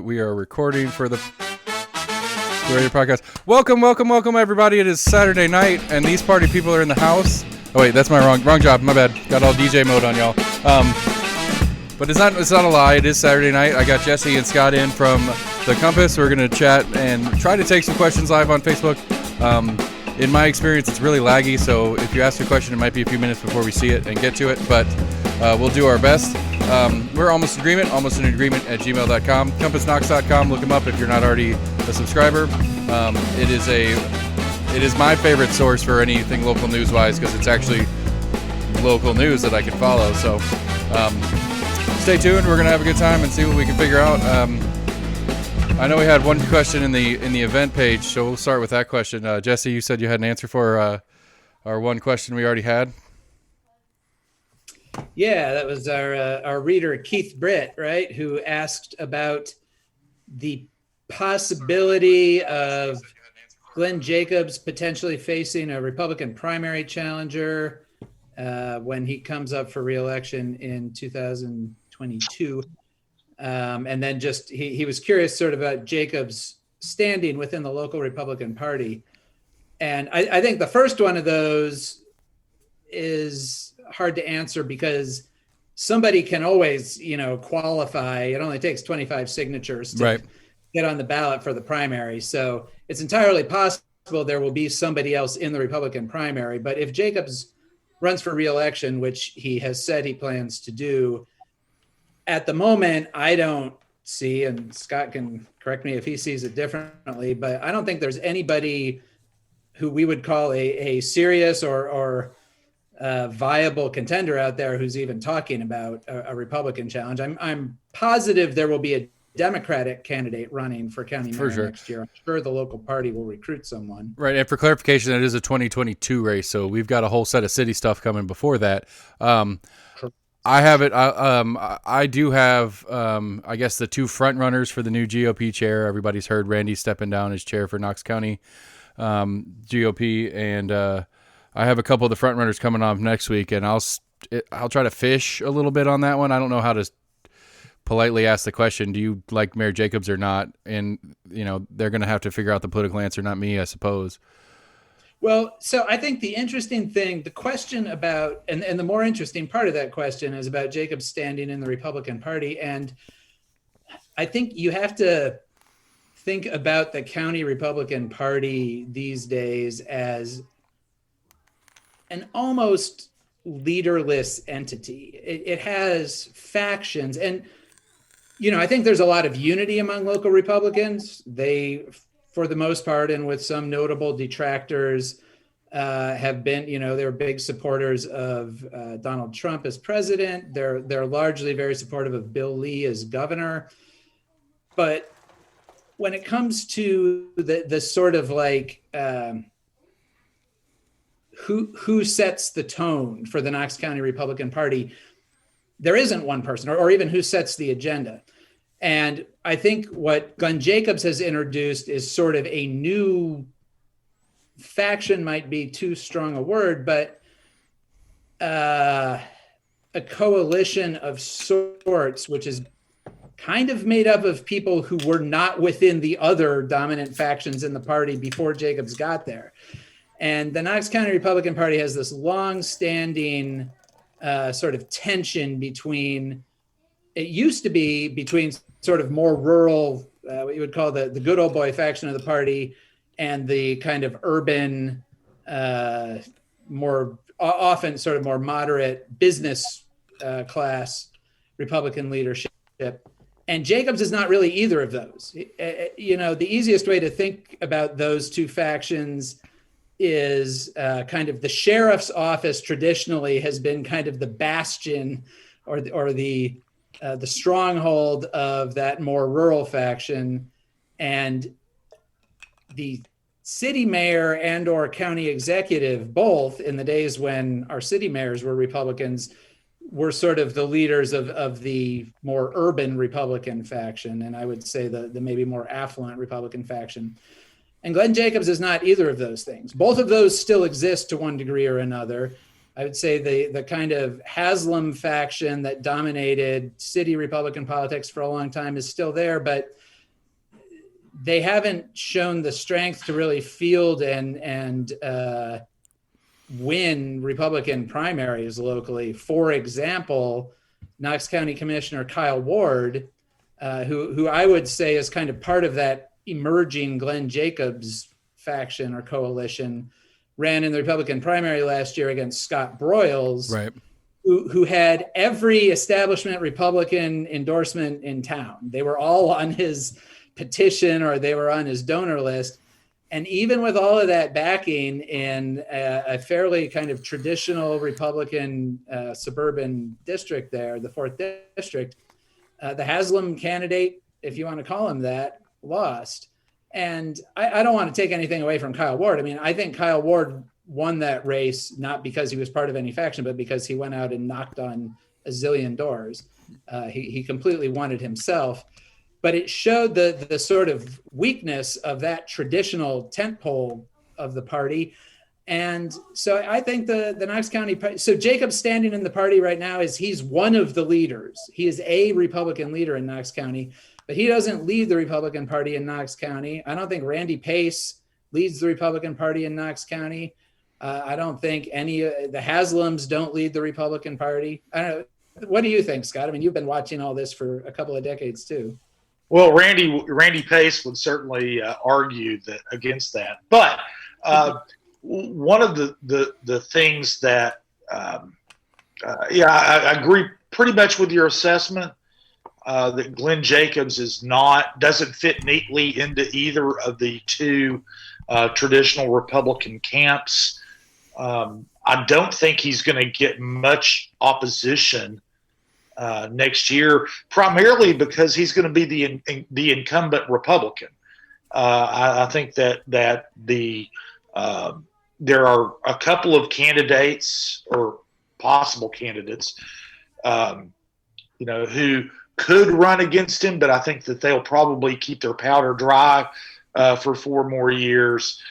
We are recording for the radio podcast. Welcome, everybody. It is Saturday night, and these party people are in the house. Oh wait, that's my wrong job. My bad. Got all DJ mode on y'all. But it's not a lie. It is Saturday night. I got Jesse and Scott in from the Compass. We're gonna chat and try to take some questions live on Facebook. In my experience, it's really laggy, so if you ask a question, it might be a few minutes before we see it and get to it. But we'll do our best. We're almost in agreement at gmail.com. CompassKnox.com. Look them up if you're not already a subscriber. It is my favorite source for anything local news-wise because it's actually local news that I can follow. So stay tuned. We're gonna have a good time and see what we can figure out. I know we had one question in the event page, so we'll start with that question. Jesse, you said you had an answer for our one question we already had. Yeah, that was our reader Keith Britt, right, who asked about the possibility of Glenn Jacobs potentially facing a Republican primary challenger when he comes up for re-election in 2022. And then just he was curious sort of about Jacobs' standing within the local Republican Party. And I think the first one of those is hard to answer because somebody can always, qualify. It only takes 25 signatures to get on the ballot for the primary. So it's entirely possible there will be somebody else in the Republican primary. But if Jacobs runs for re-election, which he has said he plans to do, at the moment, I don't see, and Scott can correct me if he sees it differently, but I don't think there's anybody who we would call a serious or viable contender out there who's even talking about a Republican challenge. I'm positive there will be a Democratic candidate running for county mayor next year. I'm sure the local party will recruit someone. Right, and for clarification, that is a 2022 race, so we've got a whole set of city stuff coming before that. I have it. I do have, I guess, the two front runners for the new GOP chair. Everybody's heard Randy stepping down as chair for Knox County GOP, and I have a couple of the front runners coming on next week, and I'll try to fish a little bit on that one. I don't know how to politely ask the question, do you like Mayor Jacobs or not? And, they're going to have to figure out the political answer, not me, I suppose. Well, so I think the interesting thing, the question about, and the more interesting part of that question is about Jacobs standing in the Republican Party. And I think you have to think about the county Republican Party these days as an almost leaderless entity. It has factions. And, I think there's a lot of unity among local Republicans. They, for the most part, and with some notable detractors, have been, they're big supporters of Donald Trump as president. They're largely very supportive of Bill Lee as governor. But when it comes to the sort of like who sets the tone for the Knox County Republican Party, there isn't one person, or even who sets the agenda. And I think what Glenn Jacobs has introduced is sort of a new faction, might be too strong a word, but a coalition of sorts, which is kind of made up of people who were not within the other dominant factions in the party before Jacobs got there. And the Knox County Republican Party has this long-standing sort of tension between, it used to be between sort of more rural, what you would call the good old boy faction of the party, and the kind of urban, more often sort of more moderate business class Republican leadership. And Jacobs is not really either of those. The easiest way to think about those two factions is kind of the sheriff's office traditionally has been kind of the bastion or the stronghold of that more rural faction, and the city mayor and or county executive, both in the days when our city mayors were Republicans, were sort of the leaders of the more urban Republican faction, and I would say the maybe more affluent Republican faction. And Glenn Jacobs is not either of those things. Both of those still exist to one degree or another. I would say the kind of Haslam faction that dominated city Republican politics for a long time is still there, but they haven't shown the strength to really field and win Republican primaries locally. For example, Knox County Commissioner Kyle Ward, who I would say is kind of part of that emerging Glenn Jacobs faction or coalition, ran in the Republican primary last year against Scott Broyles, right, who had every establishment Republican endorsement in town. They were all on his petition or they were on his donor list. And even with all of that backing in a fairly kind of traditional Republican suburban district there, the 4th district, the Haslam candidate, if you want to call him that, lost. And I don't want to take anything away from Kyle Ward. I mean, I think Kyle Ward won that race, not because he was part of any faction, but because he went out and knocked on a zillion doors. He completely won it himself. But it showed the sort of weakness of that traditional tentpole of the party. And so I think the Knox County, so Jacobs standing in the party right now he's one of the leaders. He is a Republican leader in Knox County, but he doesn't lead the Republican Party in Knox County. I don't think Randy Pace leads the Republican Party in Knox County. I don't think the Haslams don't lead the Republican Party. I don't know. What do you think, Scott? I mean, you've been watching all this for a couple of decades too. Well, Randy Pace would certainly argue against that. But one of the things that, I agree pretty much with your assessment that Glenn Jacobs doesn't fit neatly into either of the two traditional Republican camps. I don't think he's going to get much opposition next year, primarily because he's going to be the incumbent Republican. I think that there are a couple of candidates or possible candidates, who could run against him, but I think that they'll probably keep their powder dry for 4 more years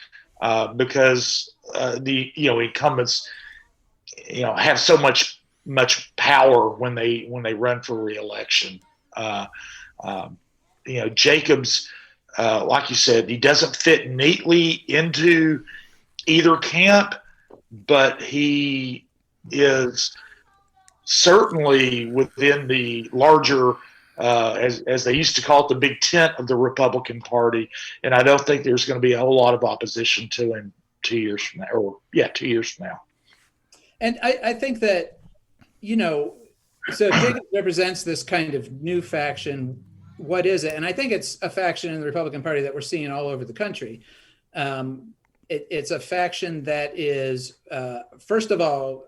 because the incumbents have so much power when they run for re-election. Jacobs, like you said, he doesn't fit neatly into either camp, but he is certainly within the larger, as they used to call it, the big tent of the Republican Party. And I don't think there's going to be a whole lot of opposition to him 2 years from now. 2 years from now. And I think that, so Jacobs represents this kind of new faction. What is it? And I think it's a faction in the Republican Party that we're seeing all over the country. It's a faction that is, first of all,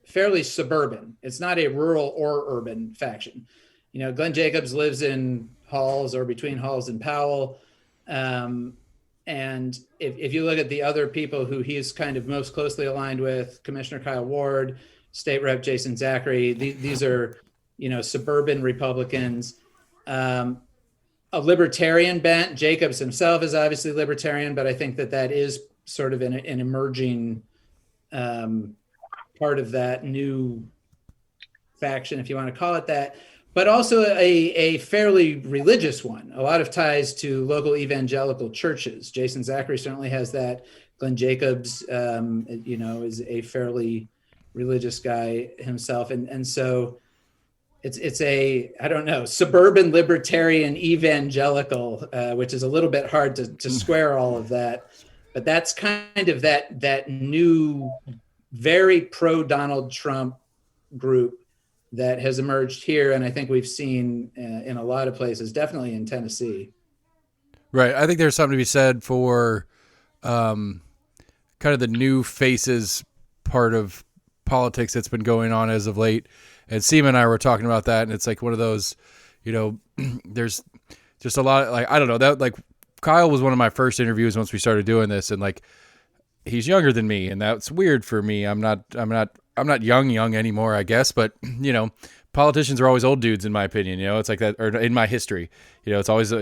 fairly suburban. It's not a rural or urban faction. Glenn Jacobs lives in Halls or between Halls and Powell. And if you look at the other people who he's kind of most closely aligned with, Commissioner Kyle Ward, State Rep Jason Zachary, these are, suburban Republicans. A libertarian bent. Jacobs himself is obviously libertarian, but I think that is sort of an emerging part of that new faction, if you want to call it that, but also a fairly religious one. A lot of ties to local evangelical churches. Jason Zachary certainly has that. Glenn Jacobs, is a fairly religious guy himself. And so it's a, I don't know, suburban libertarian evangelical, which is a little bit hard to square all of that. But that's kind of that new, very pro Donald Trump group that has emerged here. And I think we've seen in a lot of places, definitely in Tennessee. Right. I think there's something to be said for kind of the new faces part of politics that's been going on as of late. And Seema and I were talking about that, and it's like one of those, there's just a lot of, I don't know, that like Kyle was one of my first interviews once we started doing this, and like he's younger than me, and that's weird for me. I'm not young anymore, I guess, but politicians are always old dudes in my opinion. It's like that, or in my history, it's always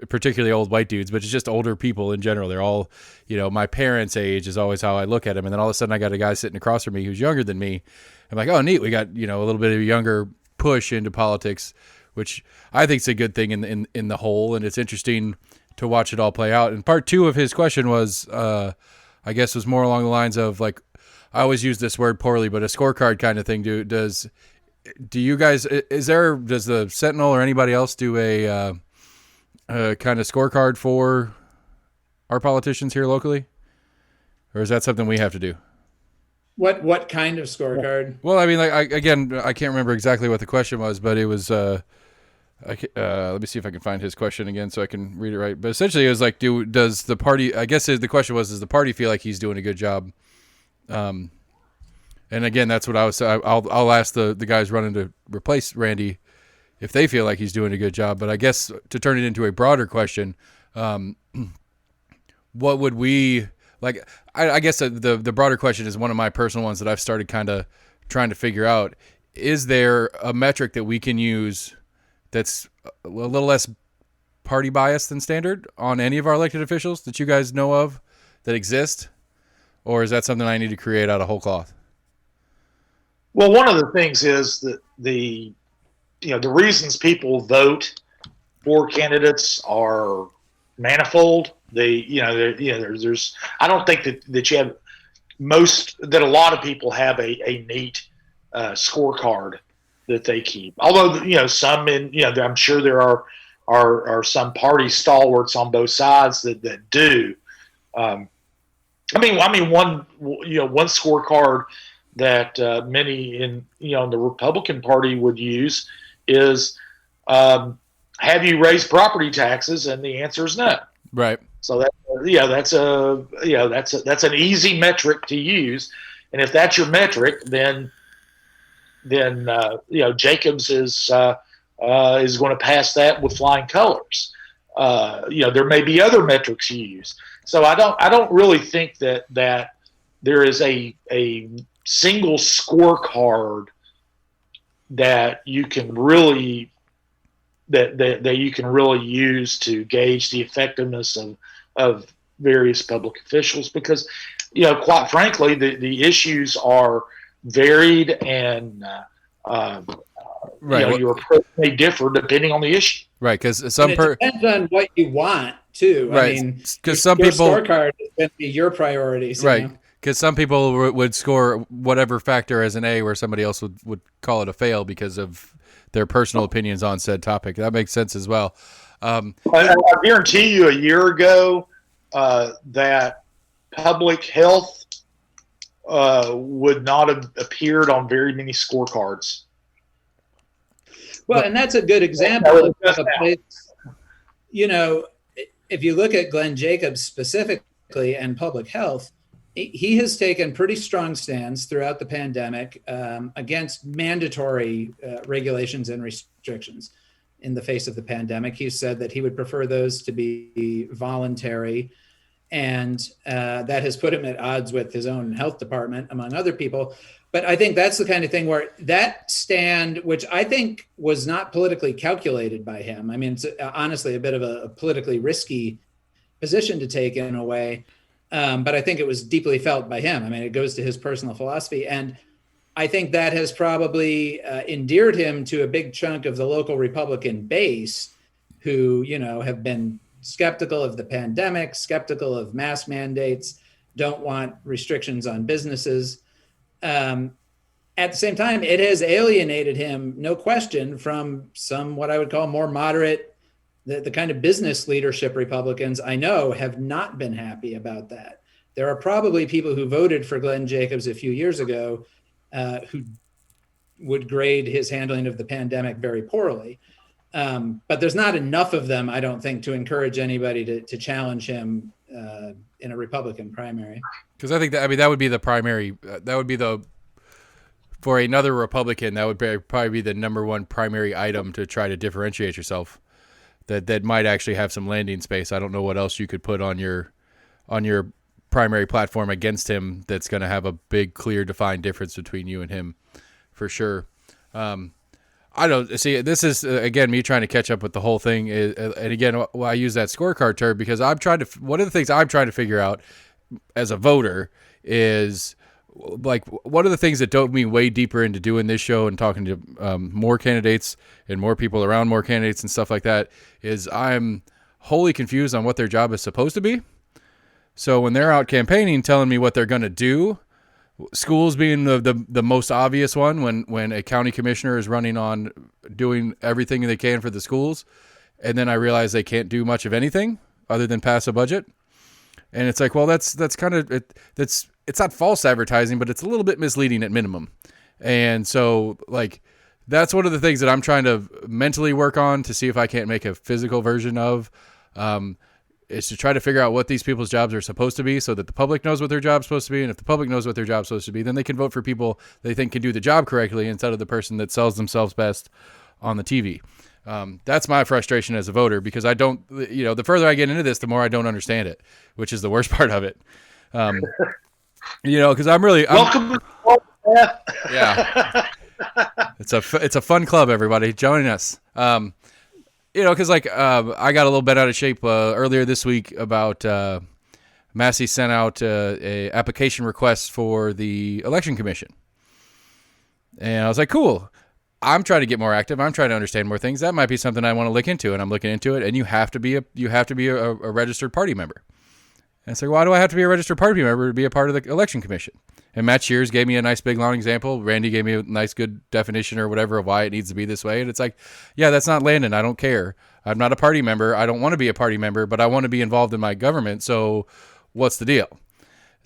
particularly old white dudes, but it's just older people in general. They're all, my parents' age is always how I look at them. And then all of a sudden I got a guy sitting across from me who's younger than me. I'm like, oh, neat. We got, a little bit of a younger push into politics, which I think is a good thing in the whole. And it's interesting to watch it all play out. And part two of his question was, I guess, was more along the lines of like, I always use this word poorly, but a scorecard kind of thing. Do you guys, does the Sentinel or anybody else do a kind of scorecard for our politicians here locally? Or is that something we have to do? What kind of scorecard? Well, I mean, like, I can't remember exactly what the question was, but it was, let me see if I can find his question again so I can read it right. But essentially it was like, does the party, I guess the question was, does the party feel like he's doing a good job? And again, that's what I'll ask the guys running to replace Randy if they feel like he's doing a good job. But I guess to turn it into a broader question, what would we like? I guess the broader question is one of my personal ones that I've started kind of trying to figure out. Is there a metric that we can use that's a little less party biased than standard on any of our elected officials that you guys know of that exist? Or is that something I need to create out of whole cloth? Well, one of the things is that the reasons people vote for candidates are manifold. There's I don't think that you have that a lot of people have a neat scorecard that they keep. Although some I'm sure there are some party stalwarts on both sides that do. I mean one scorecard that many in the Republican Party would use is have you raised property taxes, and the answer is no. Right. So that's an easy metric to use, and if that's your metric, then Jacobs is going to pass that with flying colors. There may be other metrics you use. So I don't really think that there is a single scorecard that you can really use to gauge the effectiveness of various public officials, because quite frankly the issues are varied and right. Your approach may differ depending on the issue. Right, because It depends on what you want too. Right, I mean, because some your people scorecard is going to be your priorities. Right, because some people would score whatever factor as an A, where somebody else would call it a fail because of their personal opinions on said topic. That makes sense as well. I guarantee you, a year ago, that public health would not have appeared on very many scorecards. Well, and that's a good example of a place, if you look at Glenn Jacobs specifically and public health, he has taken pretty strong stands throughout the pandemic against mandatory regulations and restrictions in the face of the pandemic. He said that he would prefer those to be voluntary, and that has put him at odds with his own health department, among other people. But I think that's the kind of thing where that stand, which I think was not politically calculated by him. I mean, it's honestly a bit of a politically risky position to take in a way. But I think it was deeply felt by him. I mean, it goes to his personal philosophy. And I think that has probably endeared him to a big chunk of the local Republican base who, have been skeptical of the pandemic, skeptical of mask mandates, don't want restrictions on businesses. At the same time, it has alienated him, no question, from some what I would call more moderate, the kind of business leadership Republicans I know have not been happy about that. There are probably people who voted for Glenn Jacobs a few years ago who would grade his handling of the pandemic very poorly. But there's not enough of them, I don't think, to encourage anybody to challenge him in a Republican primary. Because I think that would be the primary. That would be for another Republican. That would probably be the number one primary item to try to differentiate yourself. That might actually have some landing space. I don't know what else you could put on your primary platform against him that's going to have a big, clear, defined difference between you and him, for sure. I don't see. This is again me trying to catch up with the whole thing. And again, I use that scorecard term because I'm trying to. One of the things I'm trying to figure out as a voter is like one of the things that dove me way deeper into doing this show and talking to more candidates and more people around more candidates and stuff like that is I'm wholly confused on what their job is supposed to be. So when they're out campaigning, telling me what they're going to do, schools being the most obvious one, when a county commissioner is running on doing everything they can for the schools, and then I realize they can't do much of anything other than pass a budget. And it's like, well, that's kind of it. It's not false advertising, but it's a little bit misleading at minimum. And so, like, that's one of the things that I'm trying to mentally work on to see if I can't make a physical version of, is to try to figure out what these people's jobs are supposed to be so that the public knows what their job's supposed to be. And if the public knows what their job's supposed to be, then they can vote for people they think can do the job correctly instead of the person that sells themselves best on the TV. That's my frustration as a voter, because I don't, the further I get into this, the more I don't understand it, which is the worst part of it. Because welcome. Yeah. It's a fun club, everybody. Join us. Because I got a little bit out of shape earlier this week about Massey sent out a application request for the election commission, and I was like, cool. I'm trying to get more active. I'm trying to understand more things. That might be something I want to look into, and I'm looking into it. And you have to be a registered party member. And it's like, why do I have to be a registered party member to be a part of the election commission? And Matt Shears gave me a nice big long example. Randy gave me a nice good definition or whatever of why it needs to be this way. And it's like, yeah, that's not Landon. I don't care. I'm not a party member. I don't want to be a party member, but I want to be involved in my government. So what's the deal?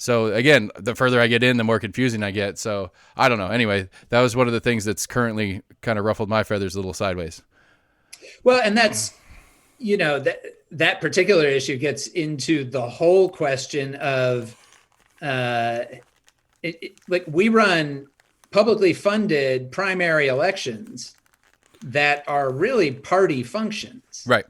So again, the further I get in, the more confusing I get. So I don't know. Anyway, that was one of the things that's currently kind of ruffled my feathers a little sideways. Well, and that's, that particular issue gets into the whole question of, like, we run publicly funded primary elections that are really party functions, right?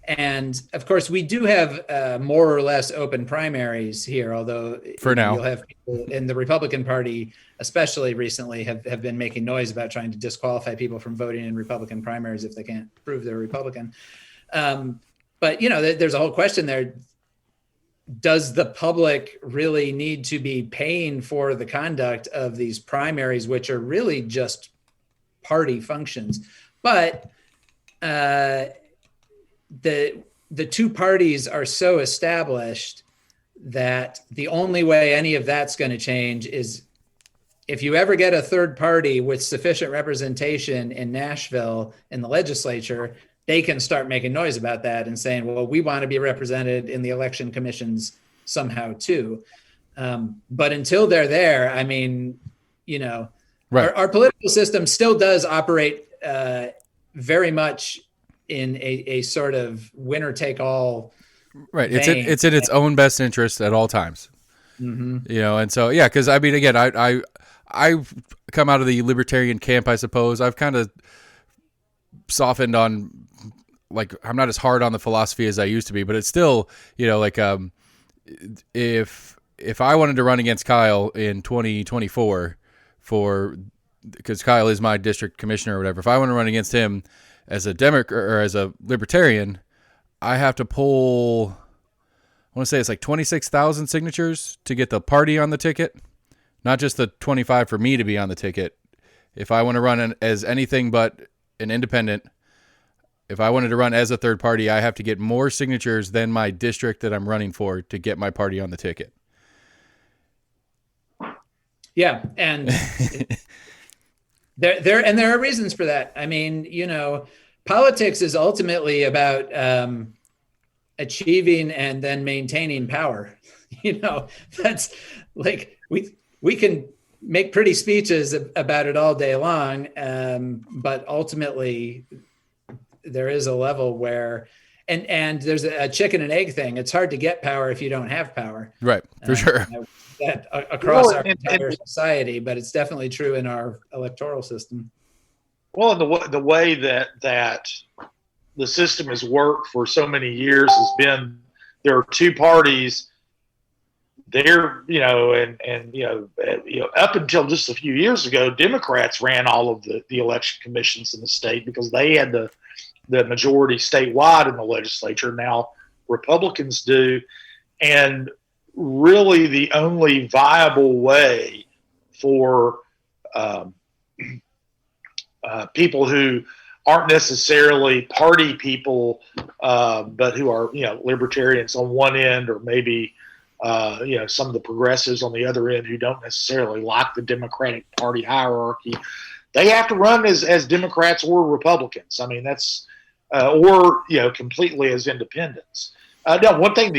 And of course we do have more or less open primaries here, although for now you'll have people in the Republican Party, especially recently, have been making noise about trying to disqualify people from voting in Republican primaries if they can't prove they're Republican. But there's a whole question there. Does the public really need to be paying for the conduct of these primaries, which are really just party functions? But the two parties are so established that the only way any of that's going to change is if you ever get a third party with sufficient representation in Nashville in the legislature, they can start making noise about that and saying, well, we want to be represented in the election commissions somehow too. But until they're there, I mean, right. Our political system still does operate very much in a sort of winner take all. Right. Vein. It's in its own best interest at all times. Mm-hmm. And so, yeah, because I mean, again, I've come out of the libertarian camp, I suppose. I've kind of softened on, like, I'm not as hard on the philosophy as I used to be, but it's still, if I wanted to run against Kyle in 2024 because Kyle is my district commissioner or whatever, if I want to run against him as a Democrat or as a libertarian, I have to pull, I want to say it's like 26,000 signatures to get the party on the ticket, not just the 25 for me to be on the ticket. If I want to run as anything but an independent, if I wanted to run as a third party, I have to get more signatures than my district that I'm running for to get my party on the ticket. Yeah. And there are reasons for that. I mean, politics is ultimately about achieving and then maintaining power. That's like, we can make pretty speeches about it all day long. But ultimately there is a level where, and there's a chicken and egg thing. It's hard to get power if you don't have power. Right. For sure. That across our entire society, but it's definitely true in our electoral system. Well, and the way that the system has worked for so many years has been, there are two parties there, up until just a few years ago, Democrats ran all of the election commissions in the state because they had the majority statewide in the legislature. Now Republicans do. And really the only viable way for people who aren't necessarily party people, but who are, libertarians on one end, or maybe, some of the progressives on the other end who don't necessarily like the Democratic Party hierarchy. They have to run as Democrats or Republicans. I mean, that's or completely as independents. Now, one thing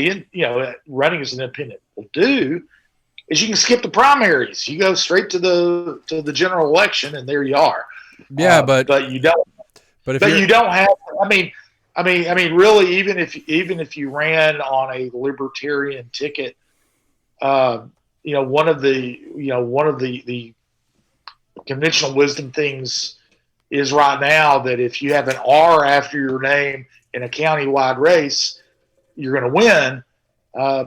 running as an independent will do is you can skip the primaries. You go straight to the general election, and there you are. Yeah, but you don't. But you don't have. I mean, really, even if you ran on a libertarian ticket, one of the conventional wisdom things is right now that if you have an R after your name in a countywide race, you're going to win,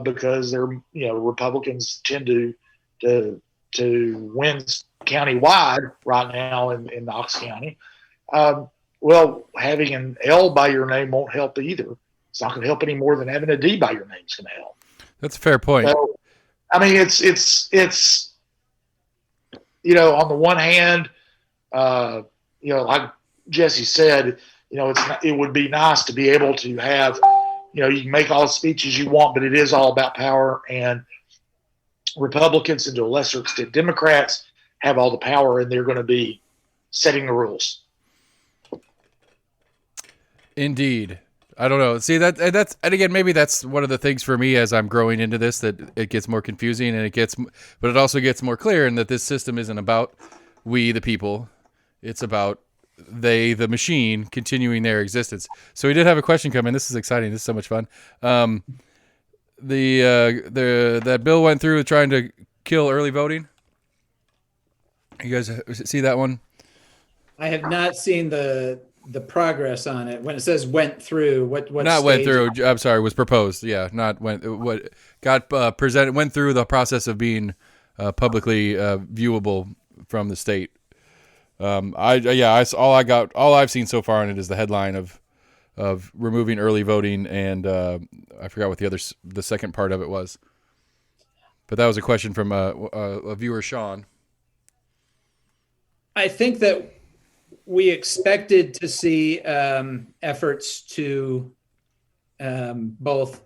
because Republicans tend to win countywide right now in Knox County. Well, having an L by your name won't help either. It's not going to help any more than having a D by your name is going to help. That's a fair point. So, I mean, it's on the one hand, like Jesse said, it would be nice to be able to have, you can make all the speeches you want, but it is all about power. And Republicans, and to a lesser extent Democrats, have all the power, and they're going to be setting the rules. Indeed. I don't know. See, and again, maybe that's one of the things for me as I'm growing into this, that it gets more confusing, but it also gets more clear, and that this system isn't about we, the people. It's about they, the machine, continuing their existence. So we did have a question come in. This is exciting. This is so much fun. That bill went through trying to kill early voting. You guys see that one? I have not seen the progress on it. When it says went through, what not went through, I'm sorry, was proposed. Yeah, not went, what got presented, went through the process of being publicly viewable from the state. All I've seen so far on it is the headline of removing early voting, and I forgot what the second part of it was. But that was a question from a viewer, Sean. I think that we expected to see efforts to both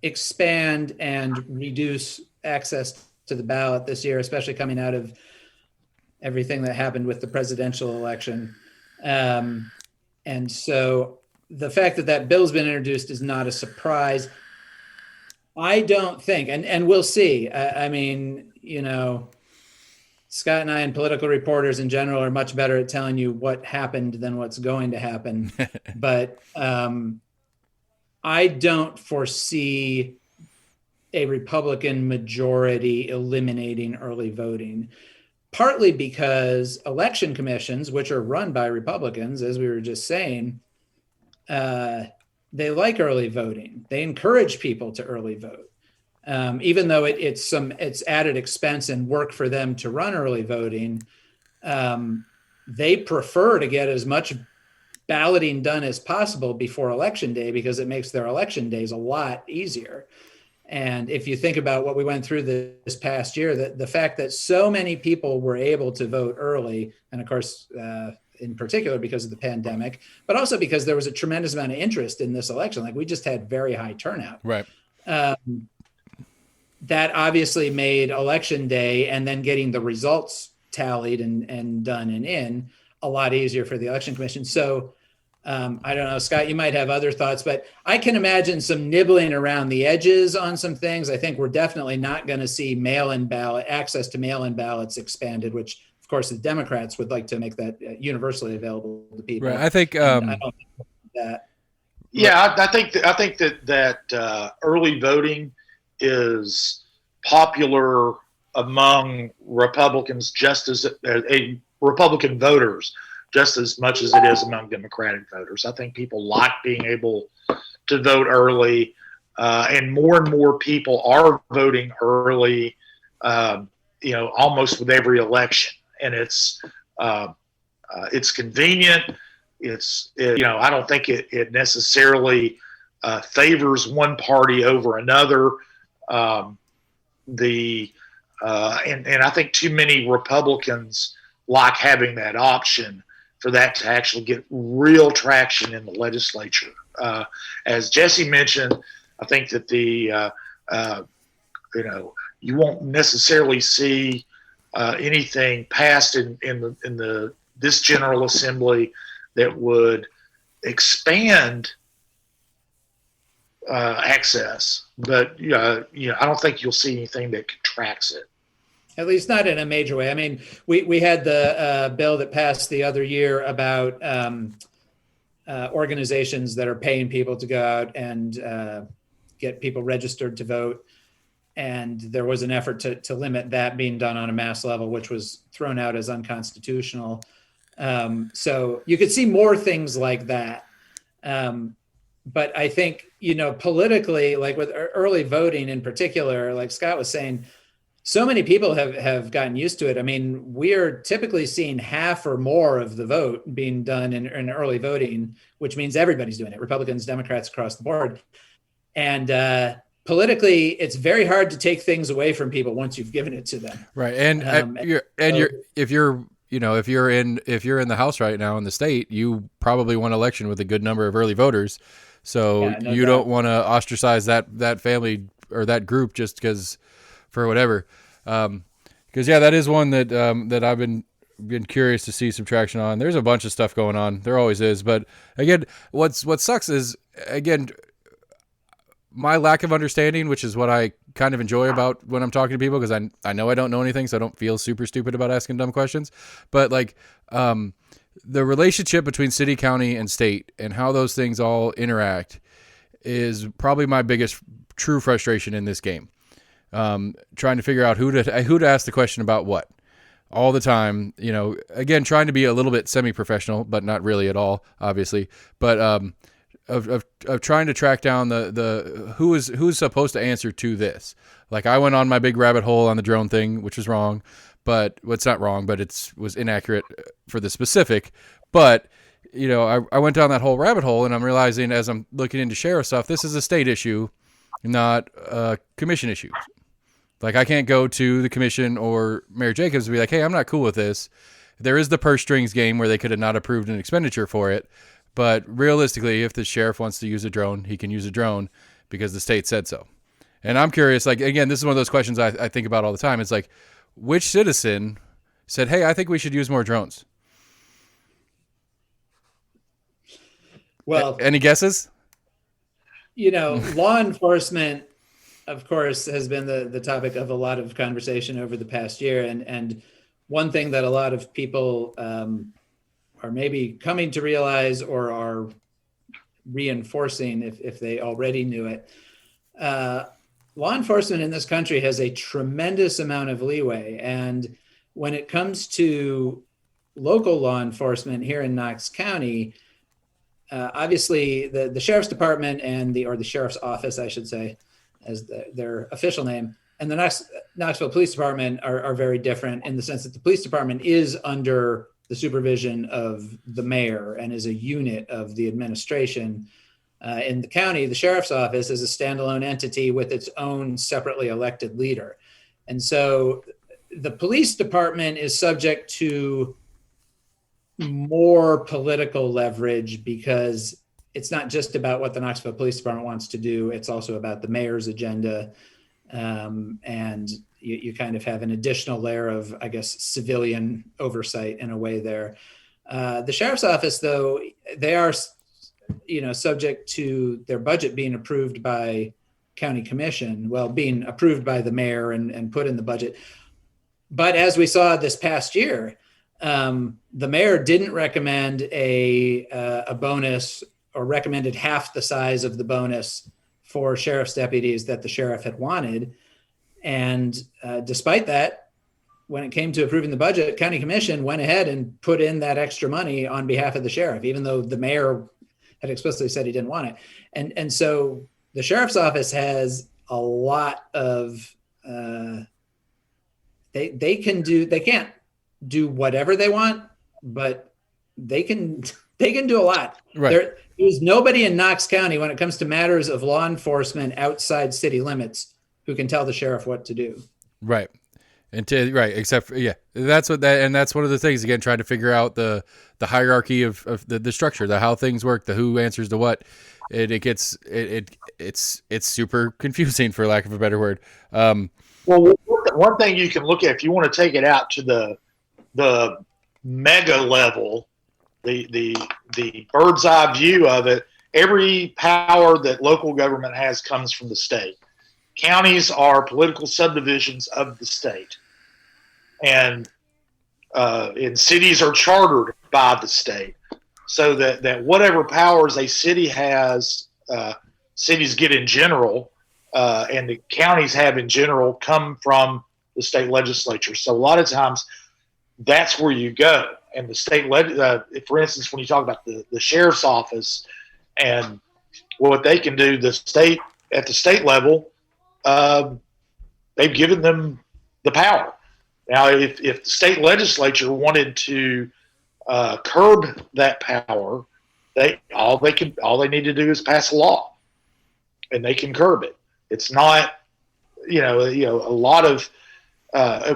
expand and reduce access to the ballot this year, especially coming out of everything that happened with the presidential election. And so the fact that bill's been introduced is not a surprise. I don't think, and we'll see. I mean, Scott and I and political reporters in general are much better at telling you what happened than what's going to happen. But I don't foresee a Republican majority eliminating early voting, partly because election commissions, which are run by Republicans, as we were just saying, they like early voting. They encourage people to early vote. Even though it's added expense and work for them to run early voting, they prefer to get as much balloting done as possible before election day, because it makes their election days a lot easier. And if you think about what we went through this past year, the fact that so many people were able to vote early, and of course, in particular because of the pandemic, but also because there was a tremendous amount of interest in this election. Like, we just had very high turnout. Right. That obviously made election day and then getting the results tallied and done and in a lot easier for the election commission. So I don't know, Scott, you might have other thoughts, but I can imagine some nibbling around the edges on some things. I think we're definitely not going to see access to mail-in ballots expanded, which of course the Democrats would like to make that universally available to people. Right. I think I don't think that. Yeah, I think that early voting is popular among Republicans, just as Republican voters, just as much as it is among Democratic voters. I think people like being able to vote early, and more people are voting early, almost with every election. And it's convenient. I don't think it necessarily favors one party over another. And I think too many Republicans like having that option for that to actually get real traction in the legislature. As Jesse mentioned, I think that you won't necessarily see anything passed in this General Assembly that would expand access, but I don't think you'll see anything that contracts it. At least not in a major way. I mean, we had the bill that passed the other year about organizations that are paying people to go out and get people registered to vote. And there was an effort to limit that being done on a mass level, which was thrown out as unconstitutional. So you could see more things like that. But I think, politically, like with early voting in particular, like Scott was saying, so many people have gotten used to it. I mean, we are typically seeing half or more of the vote being done in early voting, which means everybody's doing it, Republicans, Democrats across the board. And politically, it's very hard to take things away from people once you've given it to them. Right. If you're in the House right now in the state, you probably won election with a good number of early voters. So you don't want to ostracize that family or that group just because for whatever. Because that is one that I've been curious to see some traction on. There's a bunch of stuff going on. There always is. But again, what sucks is, again, my lack of understanding, which is what I kind of enjoy about when I'm talking to people, because I know I don't know anything, so I don't feel super stupid about asking dumb questions. But like the relationship between city, county, and state and how those things all interact is probably my biggest true frustration in this game. Trying to figure out who to ask the question about what all the time, again, trying to be a little bit semi-professional, but not really at all, obviously. But of trying to track down the who's supposed to answer to this. Like I went on my big rabbit hole on the drone thing, which was wrong, but it's not wrong, but was inaccurate for the specific. But I went down that whole rabbit hole, and I'm realizing as I'm looking into sheriff stuff, this is a state issue, not a commission issue. Like I can't go to the commission or Mayor Jacobs and be like, hey, I'm not cool with this. There is the purse strings game where they could have not approved an expenditure for it. But realistically, if the sheriff wants to use a drone, he can use a drone because the state said so. And I'm curious, like, again, this is one of those questions I think about all the time. It's like, which citizen said, hey, I think we should use more drones? Well, any guesses? Law enforcement, of course, has been the topic of a lot of conversation over the past year. And one thing that a lot of people are maybe coming to realize or are reinforcing if they already knew it. Law enforcement in this country has a tremendous amount of leeway. And when it comes to local law enforcement here in Knox County, obviously the sheriff's department or the sheriff's office, I should say, as their official name, and the Knoxville Police Department are very different in the sense that the police department is under the supervision of the mayor and is a unit of the administration. In the county, the sheriff's office is a standalone entity with its own separately elected leader. And so the police department is subject to more political leverage because it's not just about what the Knoxville Police Department wants to do. It's also about the mayor's agenda. And you kind of have an additional layer of, I guess, civilian oversight in a way there. The sheriff's office, though, they are, subject to their budget being approved by county commission, being approved by the mayor and put in the budget. But as we saw this past year, the mayor didn't recommend a bonus or recommended half the size of the bonus for sheriff's deputies that the sheriff had wanted. And despite that, when it came to approving the budget, county commission went ahead and put in that extra money on behalf of the sheriff, even though the mayor had explicitly said he didn't want it. And so the sheriff's office has a lot of, they can't do whatever they want, but they can do a lot. Right. There is nobody in Knox County when it comes to matters of law enforcement outside city limits who can tell the sheriff what to do. Right. Right, except for, that's one of the things, again, trying to figure out the hierarchy of the structure, the how things work, the who answers to what. It's super confusing, for lack of a better word. Well, one thing you can look at, if you want to take it out to the mega level, the bird's eye view of it, every power that local government has comes from the state. Counties are political subdivisions of the state. And cities are chartered by the state, so that whatever powers a city has, cities get in general, and the counties have in general, come from the state legislature. So a lot of times that's where you go. And the state, for instance, when you talk about the sheriff's office and what they can do, at the state level, they've given them the power. Now, if the state legislature wanted to curb that power, all they need to do is pass a law, and they can curb it. It's not, a lot of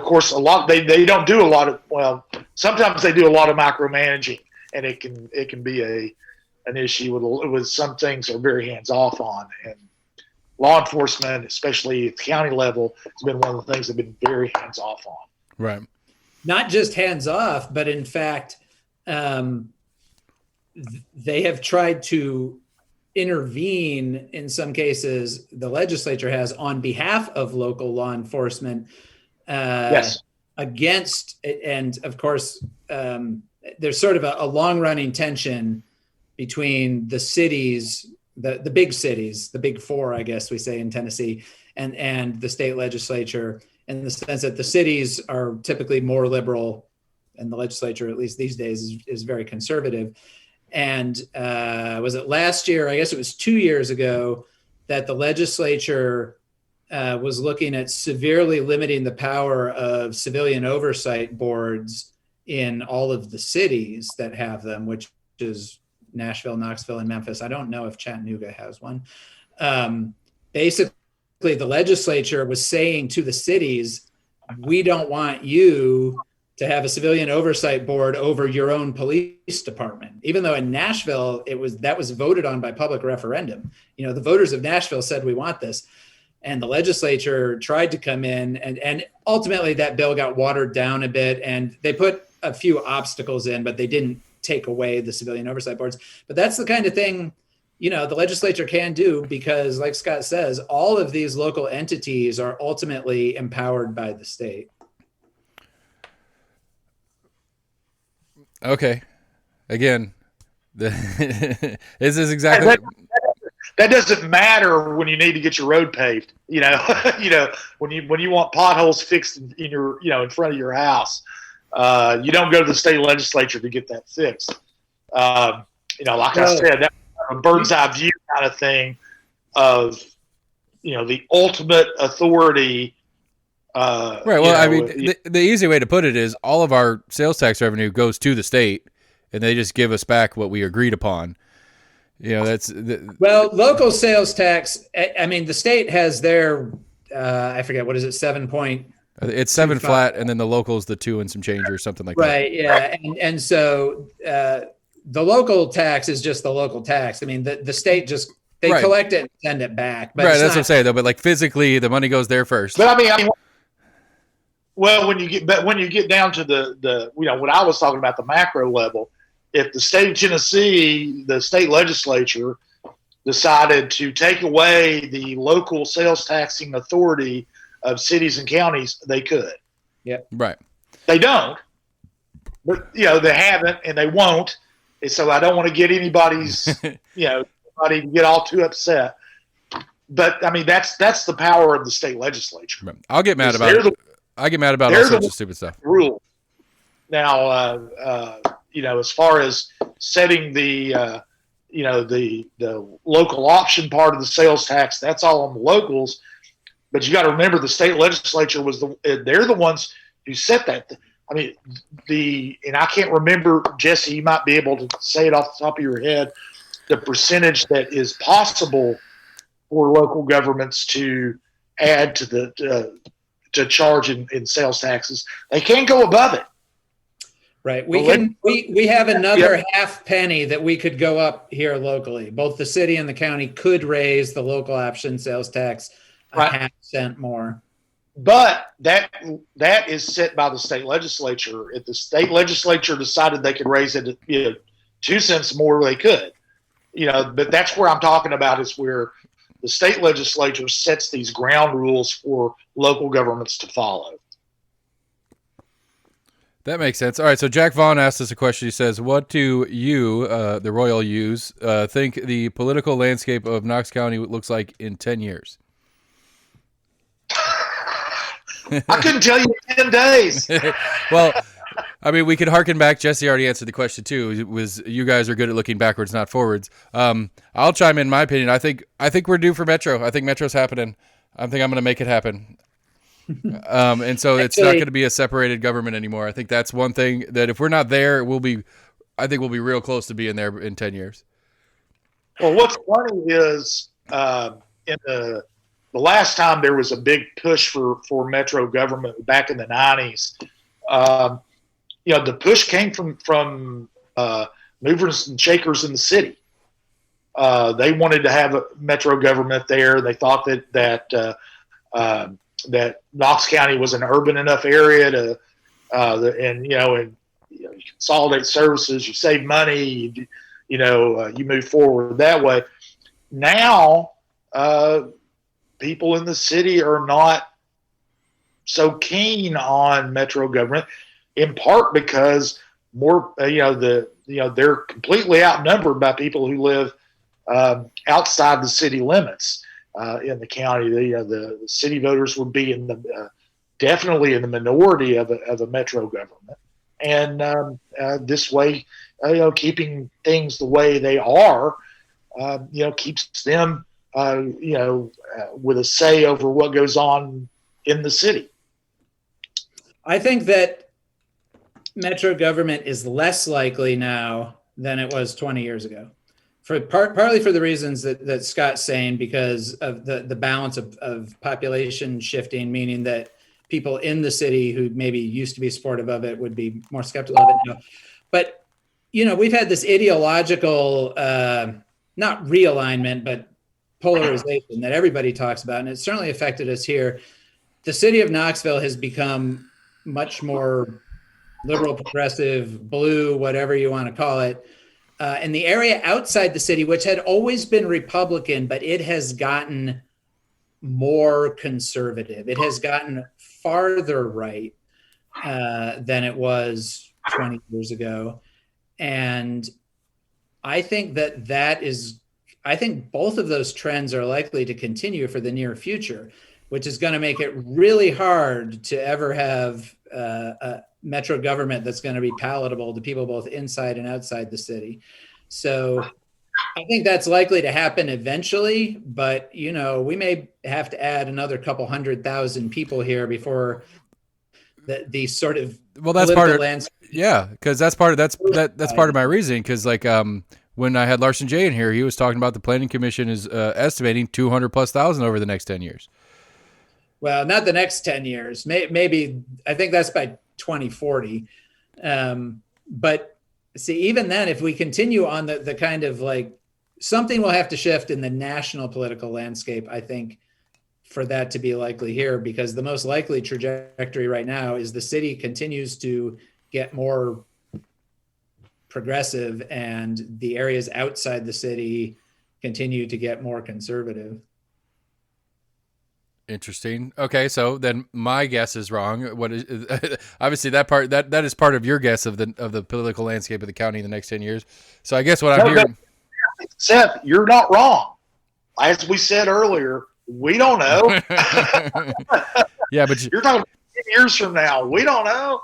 course, they don't do a lot of, well, sometimes they do a lot of micromanaging, and it can be an issue with some things are very hands off on. And law enforcement, especially at the county level, has been one of the things they've been very hands off on. Right. Not just hands off, but in fact, they have tried to intervene in some cases. The legislature has, on behalf of local law enforcement, yes, against, and of course, there's sort of a long-running tension between the cities, the big cities, the big four, I guess we say in Tennessee, and the state legislature, in the sense that the cities are typically more liberal, and the legislature, at least these days, is very conservative. And was it last year? I guess it was 2 years ago that the legislature was looking at severely limiting the power of civilian oversight boards in all of the cities that have them, which is Nashville, Knoxville, and Memphis. I don't know if Chattanooga has one. Basically, the legislature was saying to the cities, we don't want you to have a civilian oversight board over your own police department. Even though in Nashville, that was voted on by public referendum. The voters of Nashville said, we want this. And the legislature tried to come in, and ultimately that bill got watered down a bit, and they put a few obstacles in, but they didn't take away the civilian oversight boards. But that's the kind of thing, the legislature can do, because like Scott says, all of these local entities are ultimately empowered by the state. Okay. Again, this is exactly... That doesn't matter when you need to get your road paved. When you want potholes fixed in your, in front of your house, you don't go to the state legislature to get that fixed. I said, that's a bird's eye view kind of thing of, the ultimate authority. Right. Well, the easy way to put it is all of our sales tax revenue goes to the state, and they just give us back what we agreed upon. Local sales tax. I mean, the state has their, I forget, what is it? 7 point. It's 7 flat, and then the local is the 2 and some change or something like that. Right. Yeah. And so the local tax is just the local tax. I mean, the state just, they collect it and send it back. But right. That's what I'm saying, though. But like physically, the money goes there first. But I mean, well, when you get down to the what I was talking about, the macro level, if the state of Tennessee, the state legislature, decided to take away the local sales taxing authority of cities and counties, they could. Yeah. Right. They don't, but they haven't, and they won't. And so I don't want to get anybody's, anybody to get all too upset. But I mean, that's the power of the state legislature. I'll get mad about it. I get mad about all sorts of stupid stuff. Rule. Now, as far as setting the local option part of the sales tax, that's all on the locals. But you got to remember, the state legislature they're the ones who set that. I mean, and I can't remember, Jesse, you might be able to say it off the top of your head, the percentage that is possible for local governments to add to to charge in sales taxes. They can't go above it. Right. We have another half penny that we could go up here locally. Both the city and the county could raise the local option sales tax a half cent more. But that is set by the state legislature. If the state legislature decided they could raise it, 2 cents more, they could. But that's where I'm talking about, is where the state legislature sets these ground rules for local governments to follow. That makes sense. All right, so Jack Vaughn asked us a question. He says, what do you, the Royal U's, think the political landscape of Knox County looks like in 10 years? I couldn't tell you in 10 days. Well, I mean, we could harken back. Jesse already answered the question, too. It was, you guys are good at looking backwards, not forwards. I'll chime in my opinion. I think we're due for Metro. I think Metro's happening. I think I'm going to make it happen. And so it's not going to be a separated government anymore. I think that's one thing that if we're not there, I think we'll be real close to being there in 10 years. Well, what's funny is in the last time there was a big push for Metro government back in the 90s, the push came from movers and shakers in the city. They wanted to have a Metro government there. They thought that Knox County was an urban enough area to, you consolidate services, you save money, you move forward that way. Now, people in the city are not so keen on Metro government, in part because they're completely outnumbered by people who live outside the city limits. In the county, the city voters would be definitely in the minority of a Metro government, and this way, keeping things the way they are, keeps them, with a say over what goes on in the city. I think that Metro government is less likely now than it was 20 years ago. Partly for the reasons that Scott's saying, because of the balance of population shifting, meaning that people in the city who maybe used to be supportive of it would be more skeptical of it now. But, we've had this ideological, not realignment, but polarization that everybody talks about, and it certainly affected us here. The city of Knoxville has become much more liberal, progressive, blue, whatever you want to call it. And the area outside the city, which had always been Republican, but it has gotten more conservative. It has gotten farther right than it was 20 years ago. And I think I think both of those trends are likely to continue for the near future, which is going to make it really hard to ever have a Metro government that's going to be palatable to people both inside and outside the city. So I think that's likely to happen eventually, but we may have to add another couple 100,000 people here before the sort of that's part of landscape. Yeah, because that's part of my reasoning. Because when I had Larson J in here, he was talking about the Planning Commission is estimating 200,000+ over the next 10 years. Well, not the next 10 years. Maybe I think that's by 2040. But see, even then, if we continue on the kind of something will have to shift in the national political landscape, I think, for that to be likely here, because the most likely trajectory right now is the city continues to get more progressive and the areas outside the city continue to get more conservative. Interesting. Okay, so then my guess is wrong. What is obviously that is part of your guess of the political landscape of the county in the next 10 years. So I guess what I'm hearing, Seth, you're not wrong. As we said earlier, we don't know. Yeah, but you're talking 10 years from now. We don't know.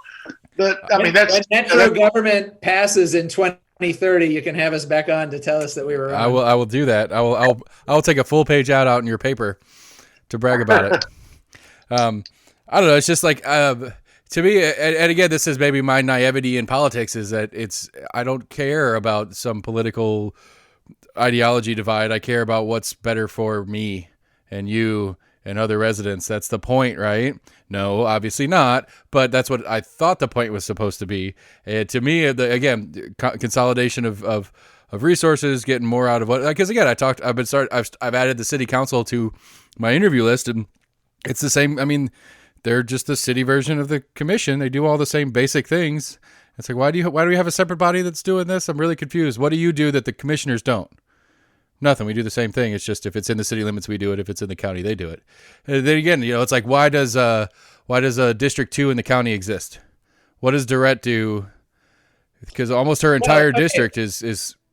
But I mean, when Metro government passes in 2030, you can have us back on to tell us that we were wrong. I will do that. I will take a full page out in your paper to brag about it. I don't know. It's just to me, and again, this is maybe my naivety in politics, is that I don't care about some political ideology divide. I care about what's better for me and you and other residents. That's the point, right? No, obviously not. But that's what I thought the point was supposed to be. To me, again, consolidation of resources, getting more out of what. Because again, I've added the city council to my interview list, and it's the same. I mean, they're just the city version of the commission. They do all the same basic things. It's like, why do we have a separate body that's doing this? I'm really confused. What do you do that the commissioners don't? Nothing. We do the same thing. It's just if it's in the city limits, we do it. If it's in the county, they do it. And then again, it's like, why does a District 2 in the county exist? What does Durrett do? Because almost her entire district is